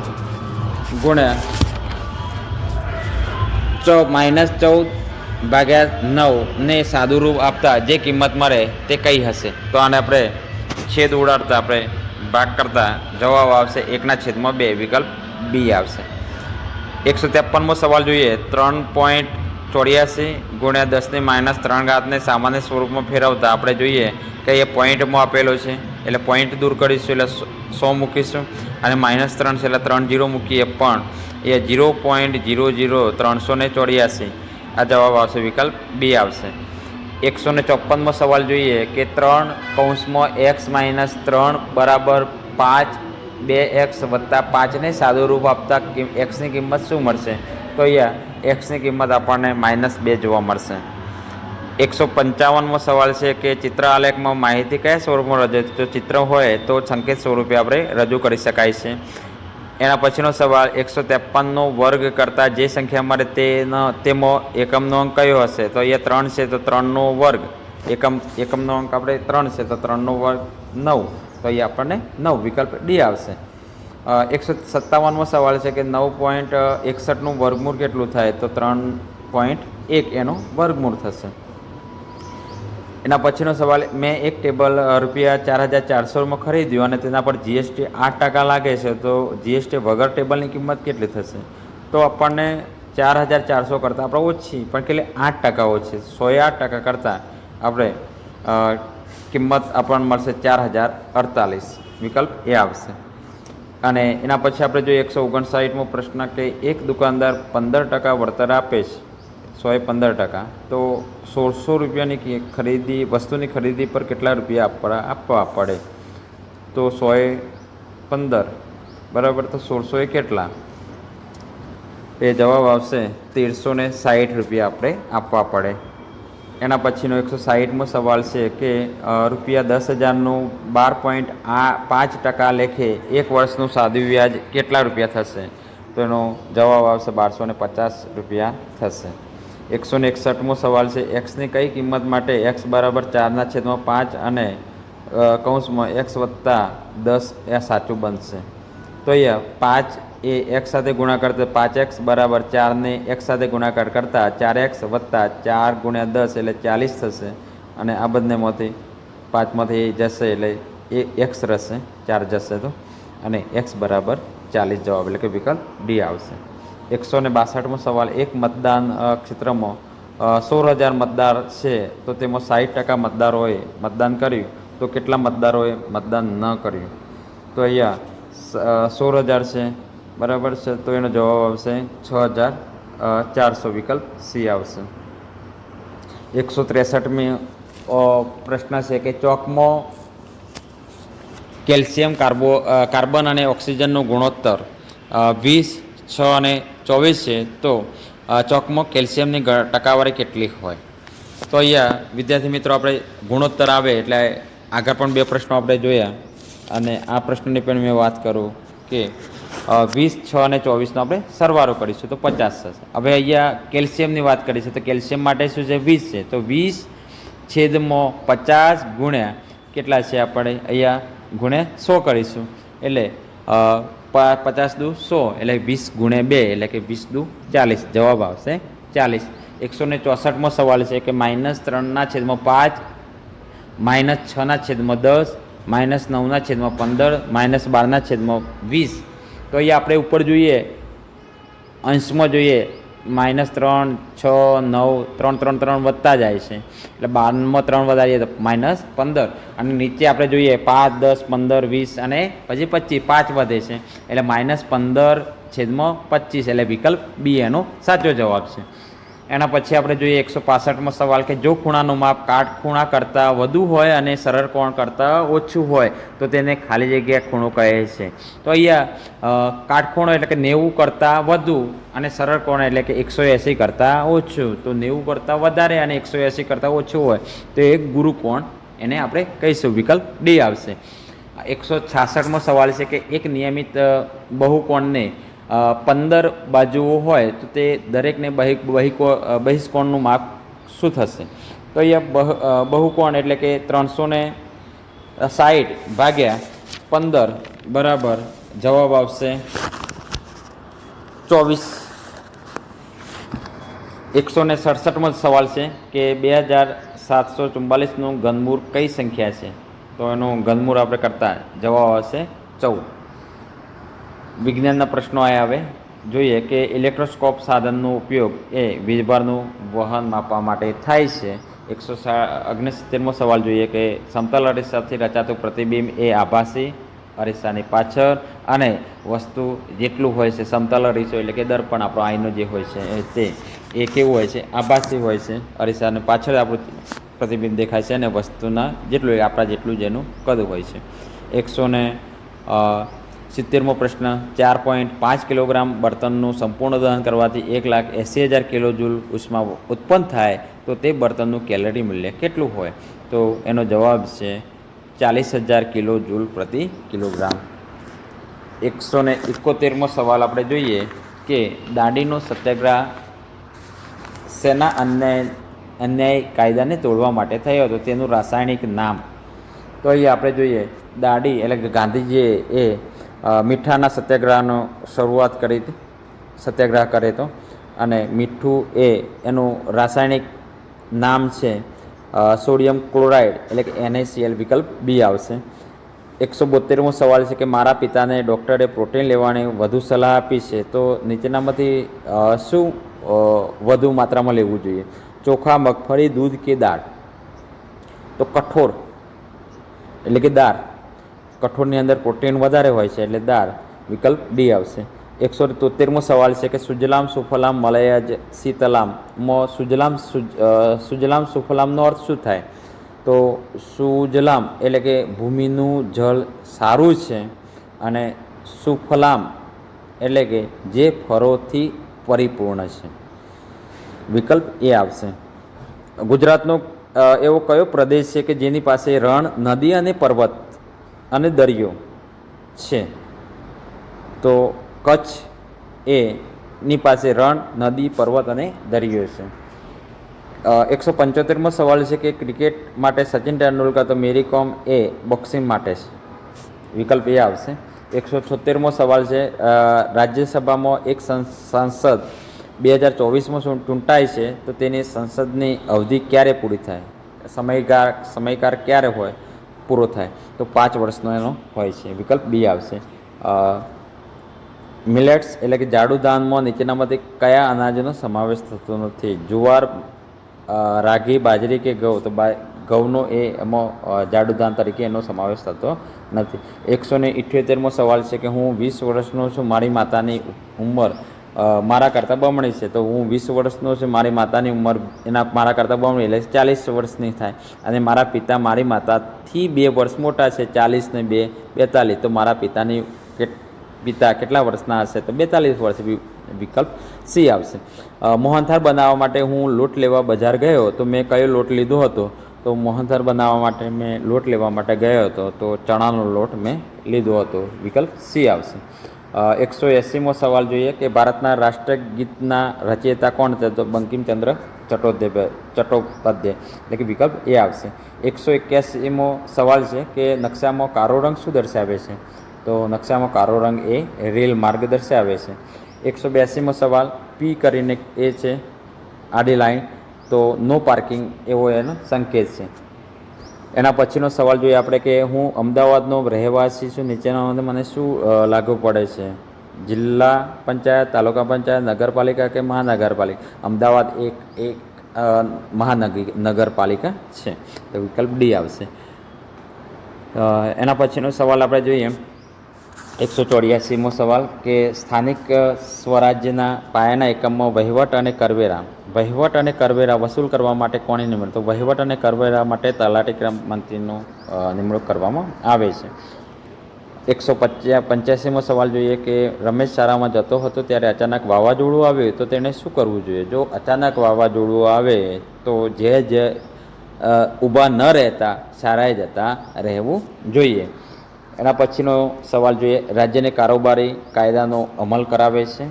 ગુણ્યા -14/9 ને સાદું રૂપ આપતા જે કિંમત મળે તે કઈ હશે? તો આને આપણે છેદ ઉડાડતા આપણે ભાગ કરતા જવાબ આવશે 1/2, વિકલ્પ બી આવશે. 153મો સવાલ જોઈએ. 3.84 ગુણ્યા 10⁻³ ને સામાન્ય સ્વરૂપમાં ફેરવતા આપણે જોઈએ કે એ પોઈન્ટમાં આપેલો છે એટલે પોઈન્ટ દૂર કરીશું એટલે 100 મૂકીશું અને -3 છે એટલે 3 0 મૂકીએ પણ એ 0.00384 આ જવાબ આવશે, વિકલ્પ બી આવશે. 154મો સવાલ જોઈએ કે 3(x - 3 બરાબર 5, 2x વત્તા 5 ને સાદું રૂપ આપતા એક્સની કિંમત શું મળશે? તો અહીંયા એક્સની કિંમત આપણને -2 જોવા મળશે. 155મો સવાલ છે કે ચિત્ર આલેખમાં માહિતી કયા સ્વરૂપમાં રજૂ? તો ચિત્ર હોય તો સંકેત સ્વરૂપે આપણે રજૂ કરી શકાય છે. એના પછીનો સવાલ, 153નો વર્ગ કરતાં જે સંખ્યા મળે તેમાં એકમનો અંક કયો હશે? તો અહીંયા 3 છે તો 3નો વર્ગ, એકમનો અંક આપણે 3 છે તો 3નો વર્ગ 9, તો અહીંયા આપણને 9, વિકલ્પ ડી આવશે. 157મો સવાલ છે કે 9.61નું વર્ગમૂળ કેટલું થાય? તો 3.1 એનું વર્ગમૂળ થશે. એના પછીનો સવાલ, મેં એક ટેબલ ₹4400માં ખરીદ્યું અને તેના પર જીએસટી 8% લાગે છે, તો જીએસટી વગર ટેબલની કિંમત કેટલી થશે? તો આપણને 4400 કરતાં આપણે ઓછી પણ કેટલી 8% ઓછી, 108% કરતાં આપણે કિંમત આપણને મળશે 4048, વિકલ્પ એ આવશે. અને એના પછી આપણે જોઈએ 159મો પ્રશ્ન કે એક દુકાનદાર 15% વળતર આપે છે, 115%, તો 1600 રૂપિયાની વસ્તુની ખરીદી પર કેટલા રૂપિયા આપવા પડે? તો 115 બરાબર, તો 1600 એ કેટલા? એ જવાબ આવશે 1360 રૂપિયા આપણે આપવા પડે. એના પછીનો 160મો સવાલ છે કે ₹10,000નું 12.5% લેખે એક વર્ષનું સાદું વ્યાજ કેટલા રૂપિયા થશે? તો એનો જવાબ આવશે 1250 રૂપિયા થશે. 161મો સવાલ છે, એક્સની કઈ કિંમત માટે x બરાબર 4/5 અને કૌંસમાં x વત્તા 10 એ સાચું બનશે? તો અહીંયા 5 એ x સાથે ગુણાકાર કરતા 5x બરાબર 4 ને x સાથે ગુણાકાર કરતા 4x વત્તા 4 ગુણ્યા 10 એટલે 40 થશે અને આ બંનેમાંથી 5માંથી જશે એટલે એ x રહેશે, 4 જશે તો, અને x બરાબર 40 જવાબ એટલે કે વિકલ્પ ડી આવશે. 162મો સવાલ, એક મતદાન ક્ષેત્રમાં 16,000 મતદાર છે તો તેમાં 60% મતદારોએ મતદાન કર્યું, તો કેટલા મતદારોએ મતદાન ન કર્યું? તો અહીંયા 16,000 છે બરાબર છે, તો એનો જવાબ આવશે 6,400, વિકલ્પ સી આવશે. 163મી પ્રશ્ન છે કે ચોકમાં કેલ્શિયમ કાર્બન અને ઓક્સિજનનો ગુણોત્તર 20, 6 અને 24 છે, તો ચોકમાં કેલ્શિયમની ટકાવારી કેટલી હોય? તો અહીંયા વિદ્યાર્થી મિત્રો આપણે ગુણોત્તર આવે એટલે આગળ પણ 2 પ્રશ્નો આપણે જોયા અને આ પ્રશ્નની પણ મેં વાત કરું કે 20, 6 અને 24નો આપણે સરવાળો કરીશું તો 50 થશે. હવે અહીંયા કેલ્શિયમની વાત કરીશું તો કેલ્શિયમ માટે શું છે? 20 છે, તો 20/50 ગુણ્યા કેટલા છે? આપણે અહીંયા ગુણ્યા 100 કરીશું એટલે 50 દુ 100 એટલે 20 ગુણ્યા 2 એટલે કે 20 દુ 40 જવાબ આવશે 40. 164મો સવાલ છે કે -3/5 -6/10 -9/15 -12/20. તો અહીંયા આપણે ઉપર જોઈએ અંશમાં જોઈએ -3, 6, 9, 3, 3, 3 વધતા જાય છે એટલે 12માં 3 વધારીએ તો -15 અને નીચે આપણે જોઈએ 5, 10, 15, 20 અને પછી 25 5 વધે છે એટલે -15/25 એટલે વિકલ્પ બી એનો સાચો જવાબ છે. એના પછી આપણે જોઈએ 165મો સવાલ કે જો ખૂણાનું માપ કાટખૂણા કરતાં વધુ હોય અને સરળ કોણ કરતાં ઓછું હોય તો તેને ખાલી જગ્યા ખૂણો કહે છે. તો અહીંયા કાટખૂણો એટલે કે 90 કરતાં વધુ અને સરળ કોણ એટલે કે 180 કરતાં ઓછું. તો 90 કરતાં વધારે અને 180 કરતાં ઓછું હોય તો એક ગુરુ કોણ એને આપણે કહીશું, વિકલ્પ ડી આવશે. 166મો સવાલ છે કે એક નિયમિત બહુકોણને 15 બાજુઓ હોય તો તે દરેકને બહિષ્કોણનું માપ શું થશે? તો અહીંયા બહુકોણ એટલે કે 360 ભાગ્યા 15 બરાબર જવાબ આવશે 24. 167મો સવાલ છે કે 2744નું ઘનમૂળ કઈ સંખ્યા છે? તો એનું ઘનમૂળ આપણે કરતા જવાબ આવશે 14. વિજ્ઞાનના પ્રશ્નો આવ્યા હવે જોઈએ કે ઇલેક્ટ્રોસ્કોપ સાધનનો ઉપયોગ એ વીજભારનું વહન માપવા માટે થાય છે. 169મો સવાલ જોઈએ કે સમતલ અરીસાથી રચાતું પ્રતિબિંબ એ આભાસી અરીસાની પાછળ અને વસ્તુ જેટલું હોય છે સમતલ અરીસો એટલે કે દર્પણ આપણો આઈનો જે હોય છે તે એ કેવું હોય છે? આભાસી હોય છે. અરીસાની પાછળ આપણું પ્રતિબિંબ દેખાય છે અને વસ્તુના જેટલું આપણા જેટલું જ એનું કદ હોય છે. 170મો પ્રશ્ન 4.5 કિલોગ્રામ બળતણનું સંપૂર્ણ દહન કરવાથી 1,80,000 કિલોજૂલ ઉષ્મા ઉત્પન્ન થાય તો તે બળતણનું કેલરી મૂલ્ય કેટલું હોય? તો એનો જવાબ છે 40,000 કિલોજૂલ પ્રતિ કિલોગ્રામ. 171મો સવાલ આપણે જોઈએ કે દાંડીનો સત્યાગ્રહ શેના અન્યાય કાયદાને તોડવા માટે થયો હતો? તેનું રાસાયણિક નામ. તો અહીંયા આપણે જોઈએ દાંડી એટલે કે ગાંધીજીએ એ મીઠાના સત્યાગ્રહનો શરૂઆત કરી હતી, સત્યાગ્રહ કરે તો, અને મીઠું એનું રાસાયણિક નામ છે સોડિયમ ક્લોરાઇડ એટલે કે NaCl, વિકલ્પ બી આવશે. 172મો સવાલ છે કે મારા પિતાને ડૉક્ટરે પ્રોટીન લેવાની વધુ સલાહ આપી છે તો નીચેનામાંથી શું વધુ માત્રામાં લેવું જોઈએ? ચોખા, મગફળી, દૂધ કે દાળ? તો કઠોળ એટલે કે દાળ. કઠોળની અંદર પ્રોટીન વધારે હોય છે એટલે દાળ, વિકલ્પ ડી આવશે. 173મો સવાલ છે કે સુજલામ સુફલામ મલયજ શીતલામમાં સુજલામ સુફલામનો અર્થ શું થાય? તો સુજલામ એટલે કે ભૂમિનું જળ સારું છે અને સુફલામ એટલે કે જે ફળોથી પરિપૂર્ણ છે, વિકલ્પ એ આવશે. ગુજરાતનો એવો કયો પ્રદેશ છે કે જેની પાસે રણ, નદી અને પર્વત અને દરિયો છે? તો કચ્છ ની પાસે રણ, નદી, પર્વત અને દરિયો છે. 175મો સવાલ છે કે ક્રિકેટ માટે સચિન તેંડુલકર તો મેરી કોમ એ બોક્સિંગ માટે છે, વિકલ્પ એ આવશે. 176મો સવાલ છે રાજ્યસભામાં એક સાંસદ 2024માં ચૂંટાય છે તો તેની સંસદની અવધિ ક્યારે પૂરી થાય? સમયકાળ ક્યારે હોય પૂરો થાય? તો 5 વર્ષનો એનો હોય છે, વિકલ્પ બી આવશે. મિલેટ્સ એટલે કે જાડુ ધાનમાં નીચેનામાંથી કયા અનાજનો સમાવેશ થતો નથી? જુવાર, રાગી, બાજરી કે ઘઉં? તો ઘઉંનો એમાં જાડુ ધાન તરીકે એનો સમાવેશ થતો નથી. 178મો સવાલ છે કે હું 20 વર્ષનો છું, મારી માતાની ઉંમર મારા કરતાં બમણી છે. તો હું 20 વર્ષનો છે, મારી માતાની ઉંમર મારા કરતાં બમણી એટલે 40 વર્ષની થાય. અને મારા પિતા મારી માતાથી 2 વર્ષ મોટા છે, 40 ને 2 42. તો મારા પિતા કેટલા વર્ષના હશે? તો 42 વર્ષ. વિકલ્પ સી આવશે. મોહનથાળ બનાવવા માટે હું લોટ લેવા બજાર ગયો, તો મેં કયો લોટ લીધો હતો? તો મોહનથાળ બનાવવા માટે મેં લોટ લેવા માટે ગયો હતો, તો ચણાનો લોટ મેં લીધો હતો. વિકલ્પ સી આવશે. 180મો સવાલ જોઈએ કે ભારતના રાષ્ટ્રગીતના રચયિતા કોણ છે? તો બંકિમચંદ્ર ચટ્ટોપાધ્યાય એટલે કે વિકલ્પ એ આવશે. 181મો સવાલ છે કે નકશામાં કાળો રંગ શું દર્શાવે છે? તો નકશામાં કાળો રંગ એ રેલ માર્ગ દર્શાવે છે. 182મો સવાલ પી કરીને એ છે આડી લાઈન, તો નો પાર્કિંગ એવો એનો સંકેત છે. એના પછીનો સવાલ જોઈએ આપણે કે હું અમદાવાદનો રહેવાસી છું, નીચેનામાંથી મને શું લાગુ પડે છે? જિલ્લા પંચાયત, તાલુકા પંચાયત, નગરપાલિકા કે મહાનગરપાલિકા? અમદાવાદ એક મહાનગરપાલિકા છે, તો વિકલ્પ ડી આવશે. એના પછીનો સવાલ આપણે જોઈએ 184મો સવાલ કે સ્થાનિક સ્વરાજ્યના પાયાના એકમમાં વહીવટ અને કરવેરા વસૂલ કરવા માટે કોની નિમણૂક? તો વહીવટ અને કરવેરા માટે તલાટી મંત્રીનું નિમણૂક કરવામાં આવે છે. 185મો સવાલ જોઈએ કે રમેશ શાળામાં જતો હતો ત્યારે અચાનક વાવાઝોડું આવ્યું, તો તેણે શું કરવું જોઈએ? જો અચાનક વાવાઝોડું આવે તો જે ઊભા ન રહેતા શાળાએ જતા રહેવું જોઈએ. એના પછીનો સવાલ જોઈએ રાજ્યને કારોબારી કાયદાનો અમલ કરાવે છે.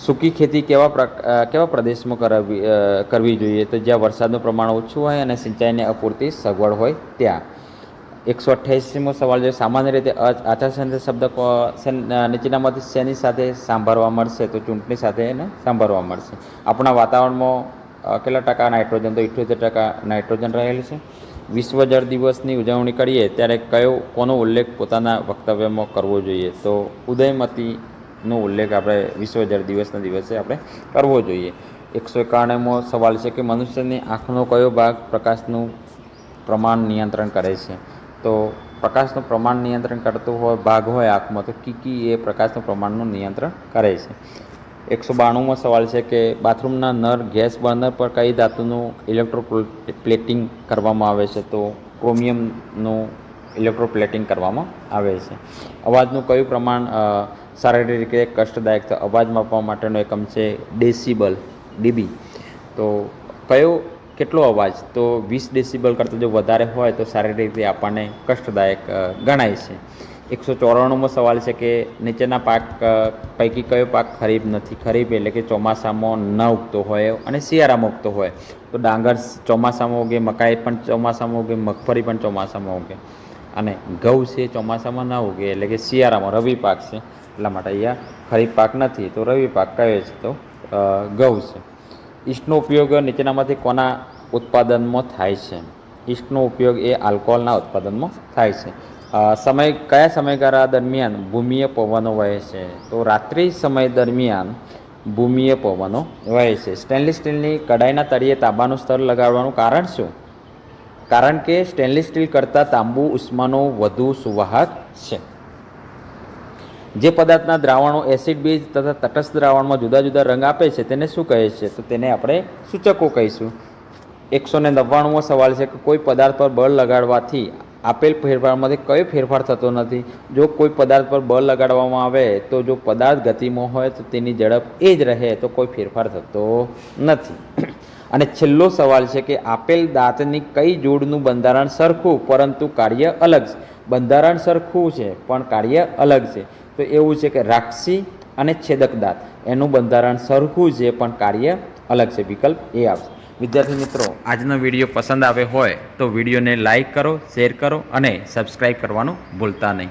સૂકી ખેતી કેવા પ્રદેશમાં કરવી જોઈએ? તો જ્યાં વરસાદનું પ્રમાણ ઓછું હોય અને સિંચાઈની અપૂરતી સગવડ હોય ત્યાં. 188મો સવાલ છે સામાન્ય રીતે આચારસંહિતા શબ્દ નીચેનામાંથી શેની સાથે સાંભળવા મળશે? તો ચૂંટણી સાથે એને સાંભળવા મળશે. આપણા વાતાવરણમાં કેટલા ટકા નાઇટ્રોજન? તો 78% નાઇટ્રોજન રહેલ છે. વિશ્વ જળ દિવસની ઉજવણી કરીએ ત્યારે કોનો ઉલ્લેખ પોતાના વક્તવ્યમાં કરવો જોઈએ? તો ઉદયમતીનો ઉલ્લેખ આપણે વિશ્વ જળ દિવસના દિવસે આપણે કરવો જોઈએ. 191મો સવાલ છે કે મનુષ્યની આંખનો કયો ભાગ પ્રકાશનું પ્રમાણ નિયંત્રણ કરે છે? તો પ્રકાશનું પ્રમાણ નિયંત્રણ કરતો ભાગ હોય આંખમાં, તો કીકી એ પ્રકાશનું પ્રમાણનું નિયંત્રણ કરે છે. 192મો સવાલ છે કે બાથરૂમના નળ ગેસ બર્નર પર કઈ ધાતુનું ઇલેક્ટ્રોપ્લેટિંગ કરવામાં આવે છે? તો ક્રોમિયમનું ઇલેક્ટ્રોપ્લેટિંગ કરવામાં આવે છે. અવાજનું કયું પ્રમાણ શારીરિક રીતે કષ્ટદાયક? તો અવાજ માપવા માટેનો એકમ છે ડેસિબલ, ડીબી. તો કેટલો અવાજ? તો 20 ડેસિબલ કરતાં જો વધારે હોય તો શારીરિક રીતે આપણને કષ્ટદાયક ગણાય છે. 194મો સવાલ છે કે નીચેના પાક પૈકી કયો પાક ખરીફ નથી? ખરીફ એટલે કે ચોમાસામાં ન ઉગતો હોય અને શિયાળામાં ઉગતો હોય. તો ડાંગર ચોમાસામાં ઉગે, મકાઈ પણ ચોમાસામાં ઉગે, મગફળી પણ ચોમાસામાં ઉગે. અને ઘઉં છે ચોમાસામાં ન ઉગે એટલે કે શિયાળામાં રવિ પાક છે, એટલા માટે અહીંયા ખરીફ પાક નથી, તો રવિ પાક કયો છે? તો ઘઉં છે. ઈસ્ટનો ઉપયોગ નીચેનામાંથી કોના ઉત્પાદનમાં થાય છે? ઈસ્ટનો ઉપયોગ એ આલ્કોહોલના ઉત્પાદનમાં થાય છે. કયા સમયગાળા દરમિયાન ભૂમિય પવનો વહે છે? તો રાત્રિ સમય દરમિયાન ભૂમિય પવનો વહે છે. સ્ટેનલેસ સ્ટીલની કડાઈના તળિયે તાંબાનું સ્તર લગાડવાનું કારણ શું? કારણ કે સ્ટેનલેસ સ્ટીલ કરતાં તાંબુ ઉષ્માનો વધુ સુવાહક છે. જે પદાર્થના દ્રાવણો એસિડ, બેઝ તથા તટસ્થ દ્રાવણમાં જુદા જુદા રંગ આપે છે તેને શું કહે છે? તો તેને આપણે સૂચકો કહીશું. 199મો સવાલ છે કે કોઈ પદાર્થ પર બળ લગાડવાથી આપેલ ફેરફારમાંથી કયો ફેરફાર થતો નથી? જો કોઈ પદાર્થ પર બળ લગાડવામાં આવે તો જો પદાર્થ ગતિમાં હોય તો તેની ઝડપ એ જ રહે, તો કોઈ ફેરફાર થતો નથી. અને છેલ્લો સવાલ છે કે આપેલ દાંતની કઈ જોડનું બંધારણ સરખું પરંતુ કાર્ય અલગ છે? બંધારણ સરખું છે પણ કાર્ય અલગ છે. તો એવું છે કે રાક્ષસી અને છેદક દાંત, એનું બંધારણ સરખું છે પણ કાર્ય અલગ છે. વિકલ્પ એ આવશે. વિદ્યાર્થી મિત્રો, આજનો વિડીયો પસંદ આવ્યો હોય તો વિડીયોને લાઈક કરો, શેર કરો અને સબસ્ક્રાઈબ કરવાનું ભૂલતા નહીં.